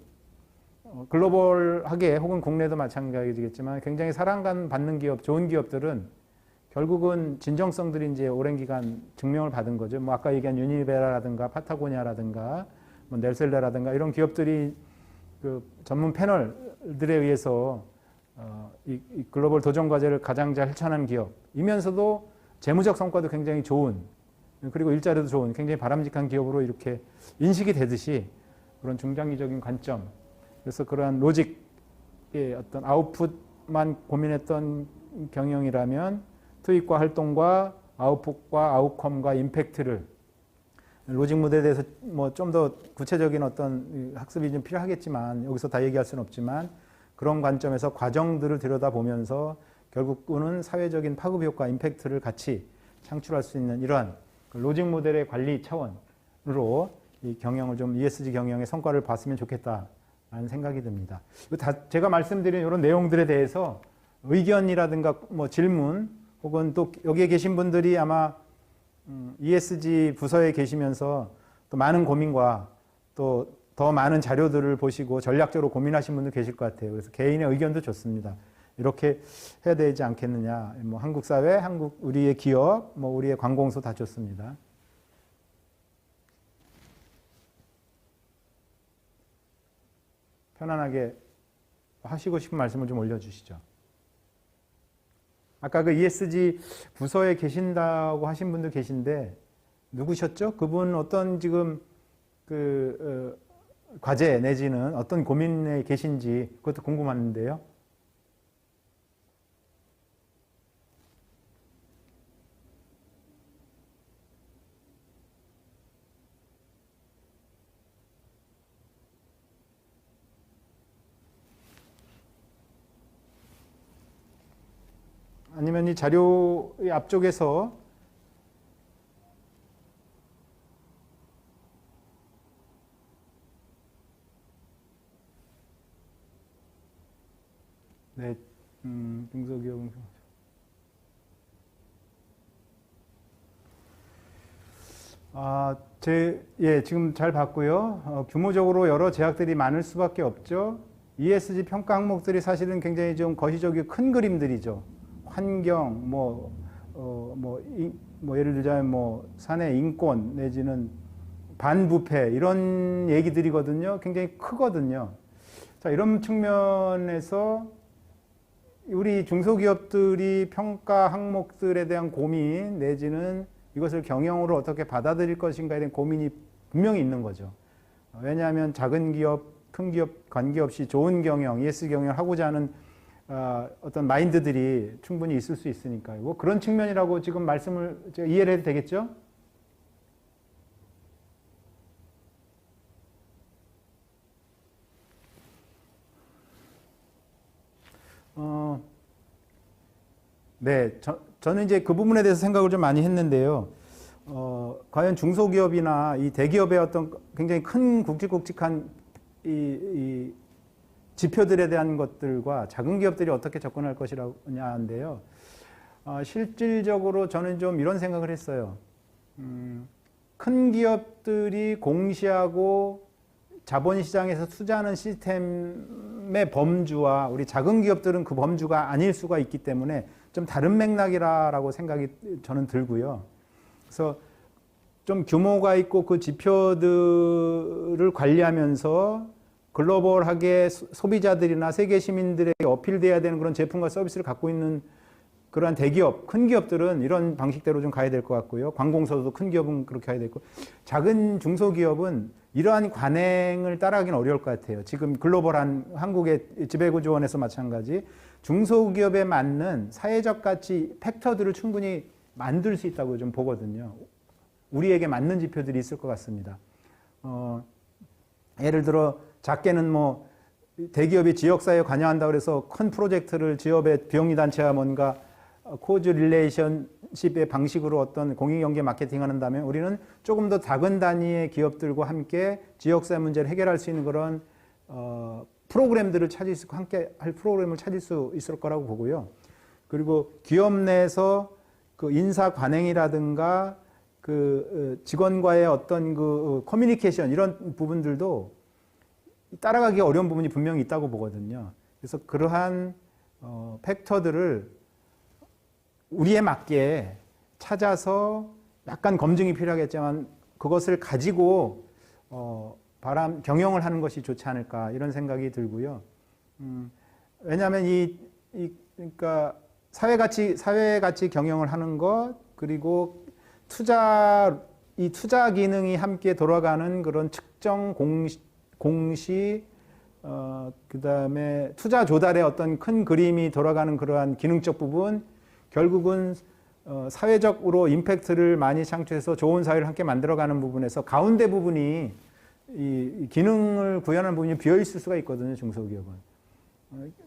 글로벌하게, 혹은 국내도 마찬가지겠지만 굉장히 사랑받는 기업, 좋은 기업들은 결국은 진정성들이 이제 오랜 기간 증명을 받은 거죠. 뭐 아까 얘기한 유니베라라든가 파타고니아라든가 뭐 넬셀레라든가 이런 기업들이 그 전문 패널들에 의해서 이 글로벌 도전 과제를 가장 잘 실천한 기업이면서도 재무적 성과도 굉장히 좋은, 그리고 일자리도 좋은 굉장히 바람직한 기업으로 이렇게 인식이 되듯이 그런 중장기적인 관점, 그래서 그러한 로직의 어떤 아웃풋만 고민했던 경영이라면 투입과 활동과 아웃풋과 아웃컴과 임팩트를, 로직 모델에 대해서 뭐 좀 더 구체적인 어떤 학습이 좀 필요하겠지만 여기서 다 얘기할 수는 없지만, 그런 관점에서 과정들을 들여다보면서 결국은 사회적인 파급 효과, 임팩트를 같이 창출할 수 있는 이러한 로직 모델의 관리 차원으로 이 경영을 좀 ESG 경영의 성과를 봤으면 좋겠다라는 생각이 듭니다. 다 제가 말씀드린 이런 내용들에 대해서 의견이라든가 뭐 질문, 혹은 또 여기에 계신 분들이 아마 ESG 부서에 계시면서 또 많은 고민과 또 더 많은 자료들을 보시고 전략적으로 고민하신 분들 계실 것 같아요. 그래서 개인의 의견도 좋습니다. 이렇게 해야 되지 않겠느냐. 뭐 한국 사회, 우리의 기업, 뭐 우리의 관공서 다 좋습니다. 편안하게 하시고 싶은 말씀을 좀 올려주시죠. 아까 그 ESG 부서에 계신다고 하신 분들 계신데 누구셨죠? 그분 어떤 지금 그 과제 내지는 어떤 고민에 계신지 그것도 궁금한데요. 아니면 이 자료의 앞쪽에서 네, 중소기업 지금 잘 봤고요. 규모적으로 여러 제약들이 많을 수밖에 없죠. ESG 평가 항목들이 사실은 굉장히 좀 거시적이고 큰 그림들이죠. 환경, 예를 들자면 사내 인권 내지는 반부패 이런 얘기들이거든요. 굉장히 크거든요. 자, 이런 측면에서 우리 중소기업들이 평가 항목들에 대한 고민 내지는 이것을 경영으로 어떻게 받아들일 것인가에 대한 고민이 분명히 있는 거죠. 왜냐하면 작은 기업, 큰 기업 관계없이 좋은 경영, ESG 경영을 하고자 하는 어떤 마인드들이 충분히 있을 수 있으니까요. 뭐 그런 측면이라고 지금 말씀을 제가 이해를 해도 되겠죠? 네, 저는 이제 그 부분에 대해서 생각을 좀 많이 했는데요. 과연 중소기업이나 이 대기업의 어떤 굉장히 큰 굵직굵직한 이 지표들에 대한 것들과 작은 기업들이 어떻게 접근할 것이냐인데요. 실질적으로 저는 좀 이런 생각을 했어요. 큰 기업들이 공시하고 자본시장에서 투자하는 시스템의 범주와 우리 작은 기업들은 그 범주가 아닐 수가 있기 때문에 좀 다른 맥락이라고 생각이 저는 들고요. 그래서 좀 규모가 있고 그 지표들을 관리하면서 글로벌하게 소비자들이나 세계 시민들에게 어필돼야 되는 그런 제품과 서비스를 갖고 있는 그러한 대기업, 큰 기업들은 이런 방식대로 좀 가야 될 것 같고요. 관공서도 큰 기업은 그렇게 가야 되고, 작은 중소기업은 이러한 관행을 따라가기는 어려울 것 같아요. 지금 글로벌한 한국의 지배구조원에서 마찬가지 중소기업에 맞는 사회적 가치 팩터들을 충분히 만들 수 있다고 좀 보거든요. 우리에게 맞는 지표들이 있을 것 같습니다. 예를 들어 작게는 뭐 대기업이 지역사회에 관여한다고 해서 큰 프로젝트를 지역의 비영리 단체와 뭔가 코즈 릴레이션십의 방식으로 어떤 공익연계 마케팅을 한다면 우리는 조금 더 작은 단위의 기업들과 함께 지역사회 문제를 해결할 수 있는 그런 프로그램들을 찾을 수 있고 함께 할 프로그램을 찾을 수 있을 거라고 보고요. 그리고 기업 내에서 그 인사 관행이라든가 그 직원과의 어떤 그 커뮤니케이션 이런 부분들도 따라가기 어려운 부분이 분명히 있다고 보거든요. 그래서 그러한 팩터들을 우리에 맞게 찾아서 약간 검증이 필요하겠지만 그것을 가지고 경영을 하는 것이 좋지 않을까 이런 생각이 들고요. 왜냐하면 그러니까 사회가치 경영을 하는 것 그리고 투자 기능이 함께 돌아가는 그런 측정 공시 그다음에 투자 조달의 어떤 큰 그림이 돌아가는 그러한 기능적 부분 결국은 사회적으로 임팩트를 많이 창출해서 좋은 사회를 함께 만들어가는 부분에서 가운데 부분이 이 기능을 구현하는 부분이 비어 있을 수가 있거든요. 중소기업은.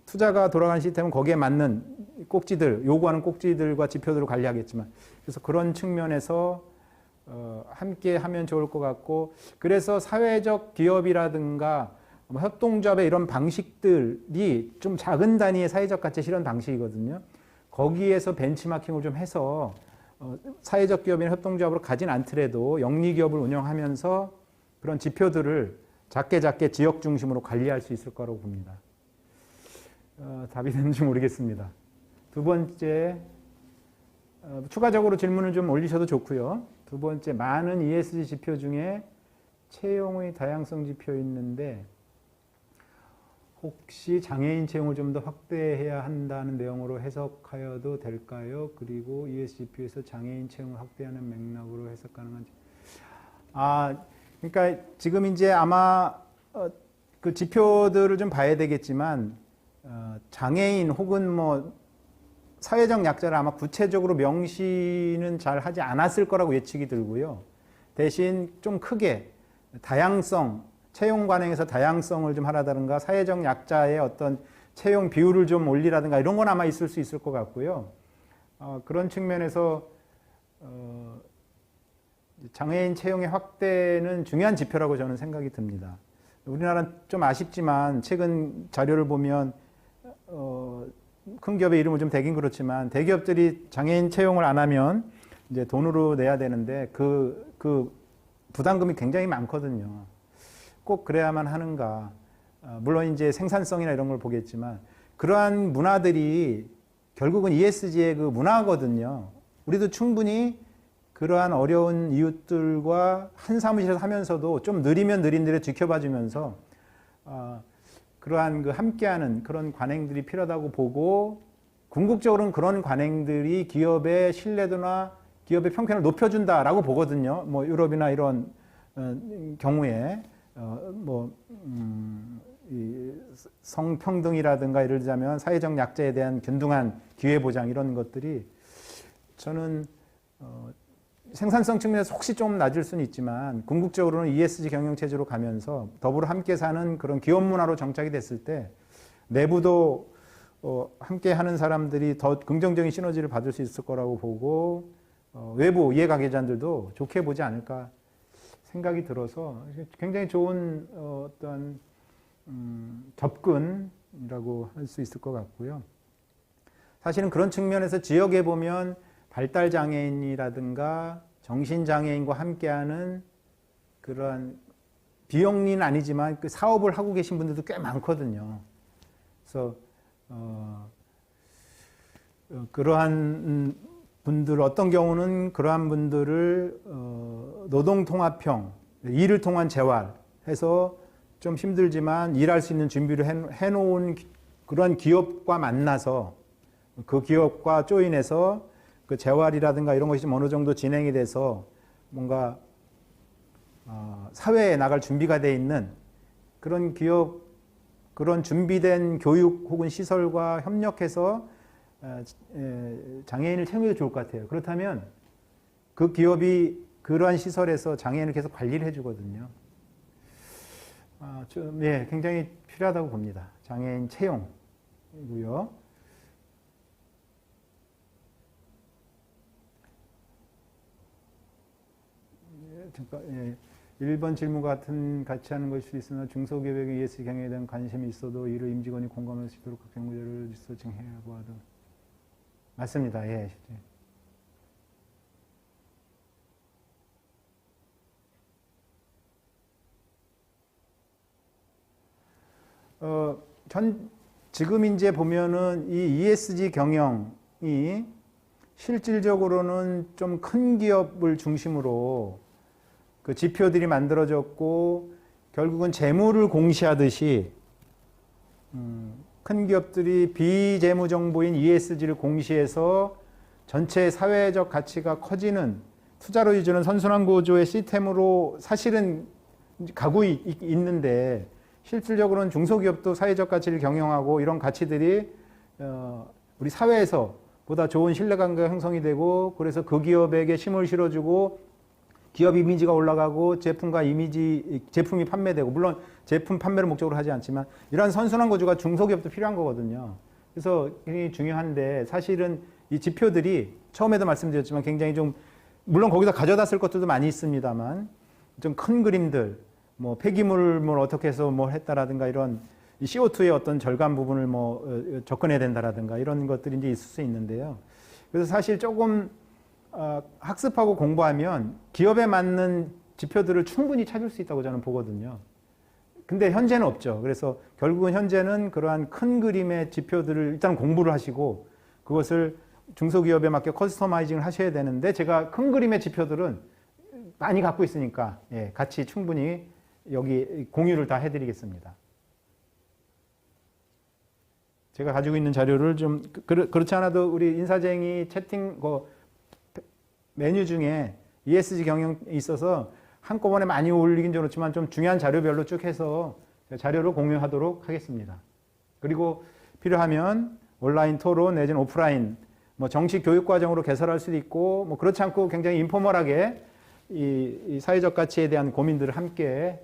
투자가 돌아가는 시스템은 거기에 맞는 꼭지들, 요구하는 꼭지들과 지표들을 관리하겠지만 그래서 그런 측면에서 함께 하면 좋을 것 같고 그래서 사회적 기업이라든가 협동조합의 이런 방식들이 좀 작은 단위의 사회적 가치 실현 방식이거든요. 거기에서 벤치마킹을 좀 해서 사회적 기업이나 협동조합으로 가진 않더라도 영리기업을 운영하면서 그런 지표들을 작게 지역 중심으로 관리할 수 있을 거라고 봅니다. 답이 되는지 모르겠습니다. 두 번째, 추가적으로 질문을 좀 올리셔도 좋고요. 두 번째, 많은 ESG 지표 중에 채용의 다양성 지표 있는데 혹시 장애인 채용을 좀 더 확대해야 한다는 내용으로 해석하여도 될까요? 그리고 ESG 지표에서 장애인 채용을 확대하는 맥락으로 해석 가능한지. 그러니까 지금 이제 아마 그 지표들을 좀 봐야 되겠지만 장애인 혹은 뭐 사회적 약자를 아마 구체적으로 명시는 잘 하지 않았을 거라고 예측이 들고요. 대신 좀 크게 다양성, 채용 관행에서 다양성을 좀 하라든가 사회적 약자의 어떤 채용 비율을 좀 올리라든가 이런 건 아마 있을 수 있을 것 같고요. 그런 측면에서 장애인 채용의 확대는 중요한 지표라고 저는 생각이 듭니다. 우리나라는 좀 아쉽지만 최근 자료를 보면 큰 기업의 이름을 좀 대긴 그렇지만 대기업들이 장애인 채용을 안 하면 이제 돈으로 내야 되는데 그 부담금이 굉장히 많거든요. 꼭 그래야만 하는가. 물론 이제 생산성이나 이런 걸 보겠지만 그러한 문화들이 결국은 ESG의 그 문화거든요. 우리도 충분히 그러한 어려운 이웃들과 한 사무실에서 하면서도 좀 느리면 느린 대로 지켜봐 주면서 그러한 그 함께하는 그런 관행들이 필요하다고 보고 궁극적으로는 그런 관행들이 기업의 신뢰도나 기업의 평판을 높여준다라고 보거든요. 뭐 유럽이나 이런 경우에 이 성평등이라든가 예를 들자면 사회적 약자에 대한 균등한 기회 보장 이런 것들이 저는 생산성 측면에서 혹시 좀 낮을 수는 있지만 궁극적으로는 ESG 경영 체제로 가면서 더불어 함께 사는 그런 기업 문화로 정착이 됐을 때 내부도 함께 하는 사람들이 더 긍정적인 시너지를 받을 수 있을 거라고 보고 외부 이해관계자들도 좋게 보지 않을까 생각이 들어서 굉장히 좋은 어떤 접근이라고 할 수 있을 것 같고요. 사실은 그런 측면에서 지역에 보면 발달장애인이라든가 정신장애인과 함께하는 그런 비영리는 아니지만 그 사업을 하고 계신 분들도 꽤 많거든요. 그래서 그러한 분들 어떤 경우는 그러한 분들을 노동통합형 일을 통한 재활해서 좀 힘들지만 일할 수 있는 준비를 해놓은 그런 기업과 만나서 그 기업과 조인해서 그 재활이라든가 이런 것이 좀 어느 정도 진행이 돼서 뭔가 사회에 나갈 준비가 돼 있는 그런 기업, 그런 준비된 교육 혹은 시설과 협력해서 장애인을 채용해도 좋을 것 같아요. 그렇다면 그 기업이 그러한 시설에서 장애인을 계속 관리를 해주거든요. 굉장히 필요하다고 봅니다. 장애인 채용이고요. 잠깐, 1번 질문과 같이 하는 것일 수 있으나 중소기업의 ESG 경영에 대한 관심이 있어도 이를 임직원이 공감할 수 있도록 각 경무제를 리서칭해야 하도 맞습니다. 예. 지금 이제 보면은 이 ESG 경영이 실질적으로는 좀 큰 기업을 중심으로 그 지표들이 만들어졌고 결국은 재무를 공시하듯이 큰 기업들이 비재무 정보인 ESG를 공시해서 전체 사회적 가치가 커지는 투자로 유지는 선순환 구조의 시스템으로 사실은 가고 있는데 실질적으로는 중소기업도 사회적 가치를 경영하고 이런 가치들이 우리 사회에서 보다 좋은 신뢰관계가 형성이 되고 그래서 그 기업에게 힘을 실어주고 기업 이미지가 올라가고 제품이 판매되고 물론 제품 판매를 목적으로 하지 않지만 이러한 선순환 구조가 중소기업도 필요한 거거든요. 그래서 굉장히 중요한데 사실은 이 지표들이 처음에도 말씀드렸지만 굉장히 좀 물론 거기서 가져다 쓸 것들도 많이 있습니다만 좀 큰 그림들 뭐 폐기물을 어떻게 해서 뭐 했다라든가 이런 CO2의 어떤 절감 부분을 뭐 접근해야 된다라든가 이런 것들이 이제 있을 수 있는데요. 그래서 사실 조금 학습하고 공부하면 기업에 맞는 지표들을 충분히 찾을 수 있다고 저는 보거든요. 근데 현재는 없죠. 그래서 결국은 현재는 그러한 큰 그림의 지표들을 일단 공부를 하시고 그것을 중소기업에 맞게 커스터마이징을 하셔야 되는데 제가 큰 그림의 지표들은 많이 갖고 있으니까 같이 충분히 여기 공유를 다 해드리겠습니다. 제가 가지고 있는 자료를 좀 그렇지 않아도 우리 인사쟁이 채팅 메뉴 중에 ESG 경영이 있어서 한꺼번에 많이 올리긴 좀 그렇지만 좀 중요한 자료별로 쭉 해서 자료를 공유하도록 하겠습니다. 그리고 필요하면 온라인 토론 내지는 오프라인 뭐 정식 교육 과정으로 개설할 수도 있고 뭐 그렇지 않고 굉장히 인포멀하게 이 사회적 가치에 대한 고민들을 함께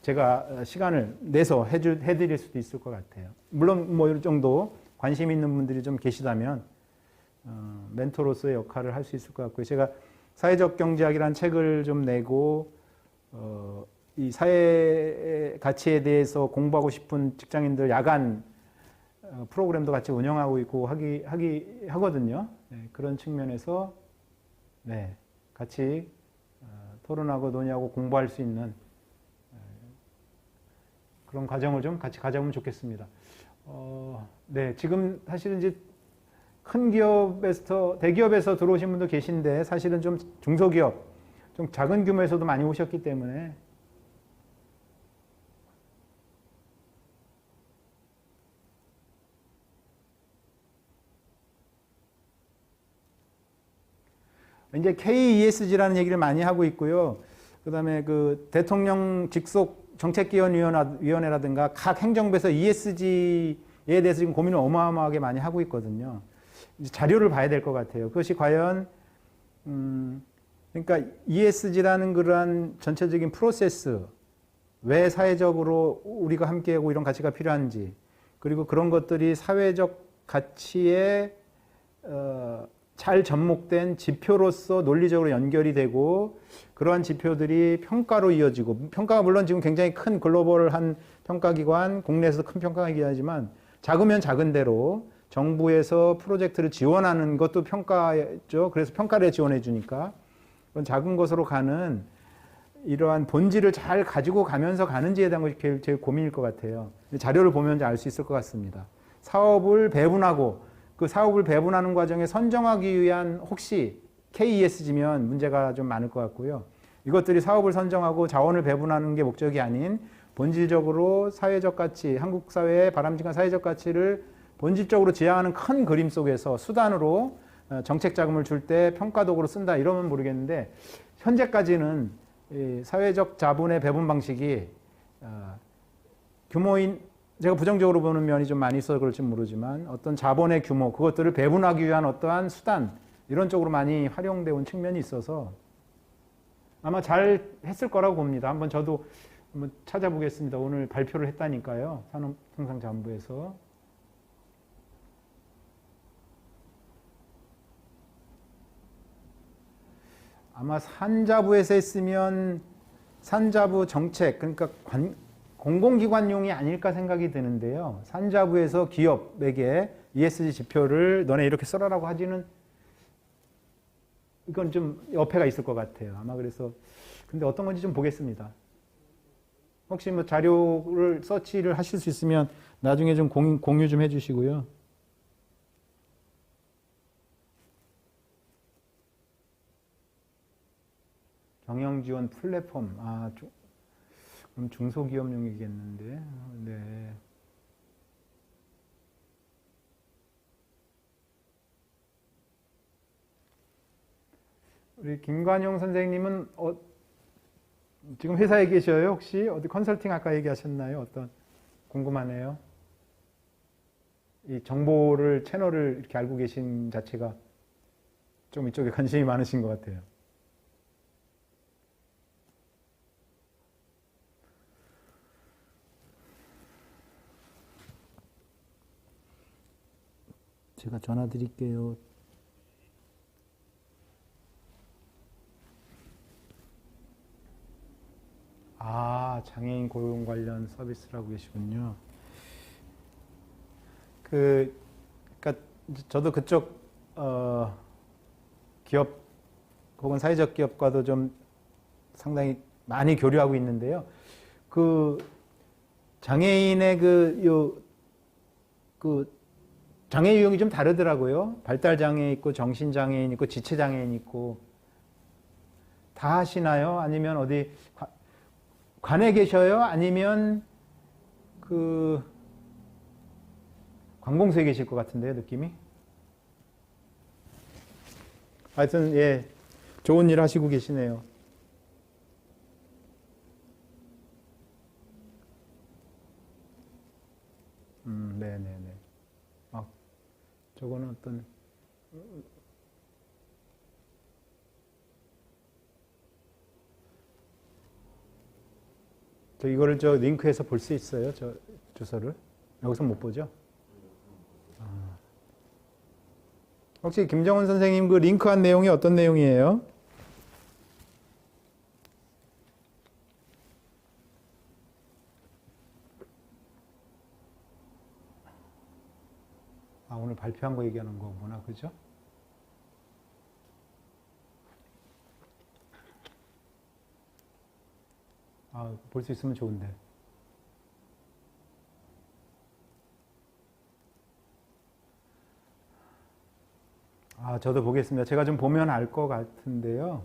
제가 시간을 내서 해드릴 수도 있을 것 같아요. 물론 뭐 이 정도 관심 있는 분들이 좀 계시다면 멘토로서의 역할을 할 수 있을 것 같고요. 제가 사회적 경제학이라는 책을 좀 내고 이 사회 가치에 대해서 공부하고 싶은 직장인들 야간 프로그램도 같이 운영하고 있고 하거든요. 그런 측면에서 같이 토론하고 논의하고 공부할 수 있는 그런 과정을 좀 같이 가져보면 좋겠습니다. 지금 사실은 이제 큰 기업에서, 대기업에서 들어오신 분도 계신데 사실은 좀 중소기업, 좀 작은 규모에서도 많이 오셨기 때문에 이제 KESG라는 얘기를 많이 하고 있고요. 그 다음에 그 대통령 직속 정책기원위원회라든가 각 행정부에서 ESG에 대해서 지금 고민을 어마어마하게 많이 하고 있거든요. 이제 자료를 봐야 될 것 같아요. 그것이 과연, 그러니까 ESG라는 그러한 전체적인 프로세스, 왜 사회적으로 우리가 함께하고 이런 가치가 필요한지, 그리고 그런 것들이 사회적 가치에 잘 접목된 지표로서 논리적으로 연결이 되고 그러한 지표들이 평가로 이어지고 평가가 물론 지금 굉장히 큰 글로벌한 평가기관, 국내에서도 큰 평가기관이지만 작으면 작은 대로 정부에서 프로젝트를 지원하는 것도 평가죠. 그래서 평가를 지원해 주니까 그런 작은 것으로 가는 이러한 본질을 잘 가지고 가면서 가는지에 대한 것이 제일 고민일 것 같아요. 자료를 보면 알 수 있을 것 같습니다. 사업을 배분하고 그 사업을 배분하는 과정에 선정하기 위한 혹시 KESG면 문제가 좀 많을 것 같고요. 이것들이 사업을 선정하고 자원을 배분하는 게 목적이 아닌 본질적으로 사회적 가치, 한국 사회의 바람직한 사회적 가치를 본질적으로 지향하는 큰 그림 속에서 수단으로 정책 자금을 줄 때 평가 도구로 쓴다 이러면 모르겠는데 현재까지는 이 사회적 자본의 배분 방식이 규모인 제가 부정적으로 보는 면이 좀 많이 있어서 그럴지 모르지만 어떤 자본의 규모, 그것들을 배분하기 위한 어떠한 수단, 이런 쪽으로 많이 활용되어 온 측면이 있어서 아마 잘 했을 거라고 봅니다. 한번 저도 한번 찾아보겠습니다. 오늘 발표를 했다니까요. 산업통상자원부에서. 아마 산자부에서 했으면 산자부 정책, 그러니까 공공기관용이 아닐까 생각이 드는데요. 산자부에서 기업에게 ESG 지표를 너네 이렇게 써라라고 하지는 이건 좀 어폐가 있을 것 같아요. 아마 그래서 근데 어떤 건지 좀 보겠습니다. 혹시 뭐 자료를 서치를 하실 수 있으면 나중에 좀 공유 좀 해주시고요. 경영지원 플랫폼, 그럼 중소기업용이겠는데, 네. 우리 김관용 선생님은 지금 회사에 계셔요? 혹시 어디 컨설팅 아까 얘기하셨나요? 어떤 궁금하네요. 이 정보를 채널을 이렇게 알고 계신 자체가 좀 이쪽에 관심이 많으신 것 같아요. 제가 전화 드릴게요. 장애인 고용 관련 서비스라고 계시군요. 그러니까 저도 그쪽 기업 혹은 사회적 기업과도 좀 상당히 많이 교류하고 있는데요. 장애인의 장애 유형이 좀 다르더라고요. 발달 장애 있고 정신 장애인 있고 지체 장애인 있고 다 하시나요? 아니면 어디 관에 계셔요? 아니면 관공서에 계실 것 같은데요, 느낌이? 하여튼 예, 좋은 일 하시고 계시네요. 네네네. 저거는 어떤 이거를 링크해서 볼 수 있어요? 저 주소를 여기서 못 보죠? 혹시 김정은 선생님 그 링크한 내용이 어떤 내용이에요? 오늘 발표한 거 얘기하는 거구나, 그죠? 볼 수 있으면 좋은데. 저도 보겠습니다. 제가 좀 보면 알 것 같은데요.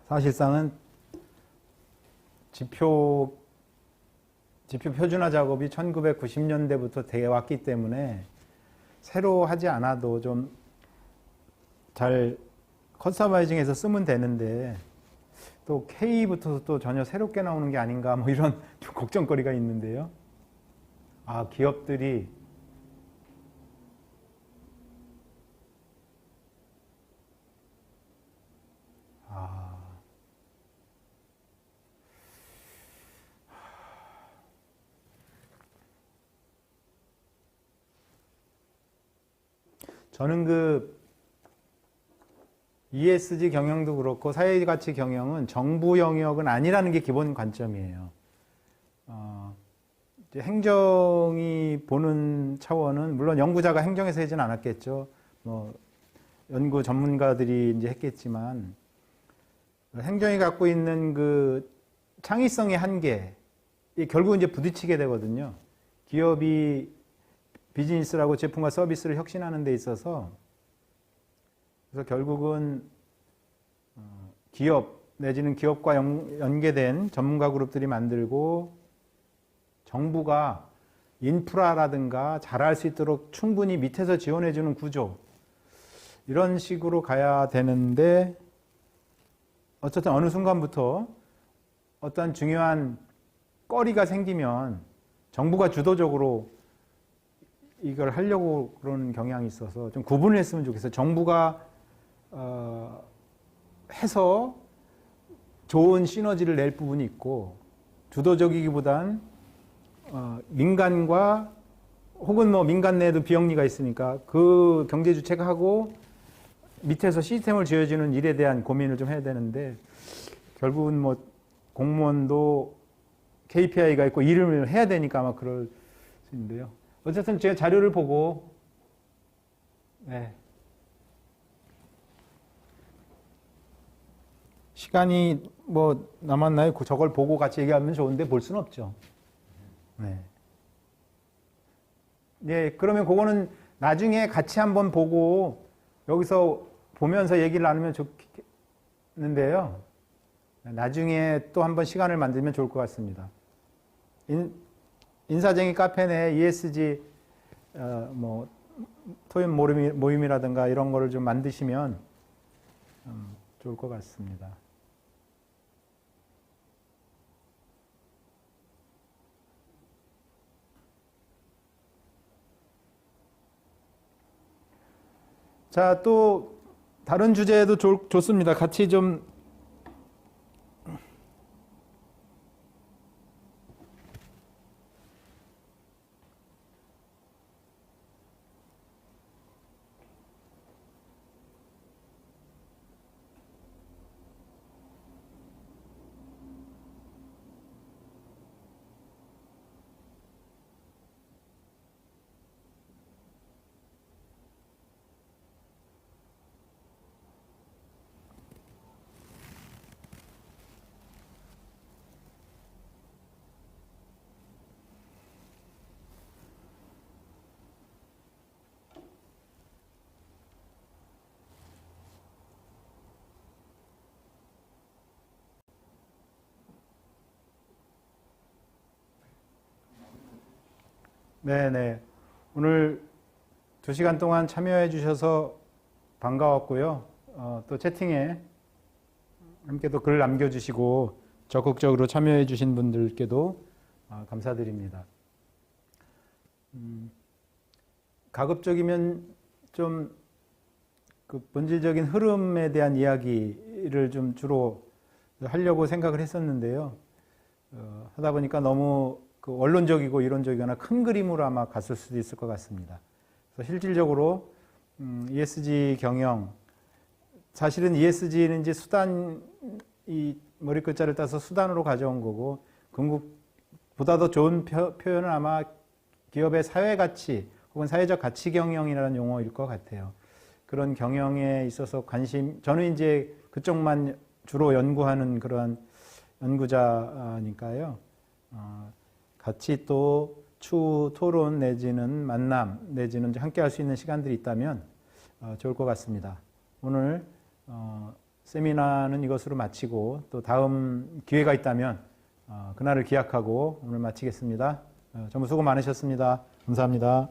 사실상은 지표 표준화 작업이 1990년대부터 되어 왔기 때문에 새로 하지 않아도 좀 잘 커스터마이징해서 쓰면 되는데 또 K부터 또 전혀 새롭게 나오는 게 아닌가 뭐 이런 좀 걱정거리가 있는데요. 기업들이 저는 ESG 경영도 그렇고 사회가치 경영은 정부 영역은 아니라는 게 기본 관점이에요. 이제 행정이 보는 차원은 물론 연구자가 행정에서 하진 않았겠죠. 뭐 연구 전문가들이 이제 했겠지만 행정이 갖고 있는 창의성의 한계, 결국 이제 부딪히게 되거든요. 기업이 비즈니스라고 제품과 서비스를 혁신하는 데 있어서 그래서 결국은 기업 내지는 기업과 연계된 전문가 그룹들이 만들고 정부가 인프라라든가 잘할 수 있도록 충분히 밑에서 지원해주는 구조, 이런 식으로 가야 되는데 어쨌든 어느 순간부터 어떤 중요한 거리가 생기면 정부가 주도적으로 이걸 하려고 그러는 경향이 있어서 좀 구분을 했으면 좋겠어요. 정부가 해서 좋은 시너지를 낼 부분이 있고 주도적이기보단 민간과 혹은 뭐 민간 내에도 비영리가 있으니까 그 경제 주체가 하고 밑에서 시스템을 지어주는 일에 대한 고민을 좀 해야 되는데 결국은 뭐 공무원도 KPI가 있고 일을 해야 되니까 아마 그럴 수 있는데요. 어쨌든 제가 자료를 보고 네. 시간이 뭐 남았나요? 저걸 보고 같이 얘기하면 좋은데 볼 수는 없죠. 네. 네, 그러면 그거는 나중에 같이 한번 보고 여기서 보면서 얘기를 나누면 좋겠는데요. 나중에 또 한번 시간을 만들면 좋을 것 같습니다. 인사쟁이 카페 내 ESG 뭐 토익 모임이라든가 이런 거를 좀 만드시면 좋을 것 같습니다. 자, 또 다른 주제도 좋습니다. 같이 좀 네네. 오늘 2시간 동안 참여해 주셔서 반가웠고요. 또 채팅에 함께 또 글 남겨주시고 적극적으로 참여해 주신 분들께도 감사드립니다. 가급적이면 좀 그 본질적인 흐름에 대한 이야기를 좀 주로 하려고 생각을 했었는데요. 하다 보니까 너무 그 원론적이고 이론적이거나 큰 그림으로 아마 갔을 수도 있을 것 같습니다. 그래서 실질적으로 ESG 경영, 사실은 ESG는 이제 수단, 이 머리끝자를 따서 수단으로 가져온 거고 궁극보다 더 좋은 표현은 아마 기업의 사회 가치 혹은 사회적 가치 경영이라는 용어일 것 같아요. 그런 경영에 있어서 저는 이제 그쪽만 주로 연구하는 그런 연구자니까요. 같이 또 추후 토론 내지는 만남 내지는 함께 할 수 있는 시간들이 있다면 좋을 것 같습니다. 오늘 세미나는 이것으로 마치고 또 다음 기회가 있다면 그날을 기약하고 오늘 마치겠습니다. 정말 수고 많으셨습니다. 감사합니다.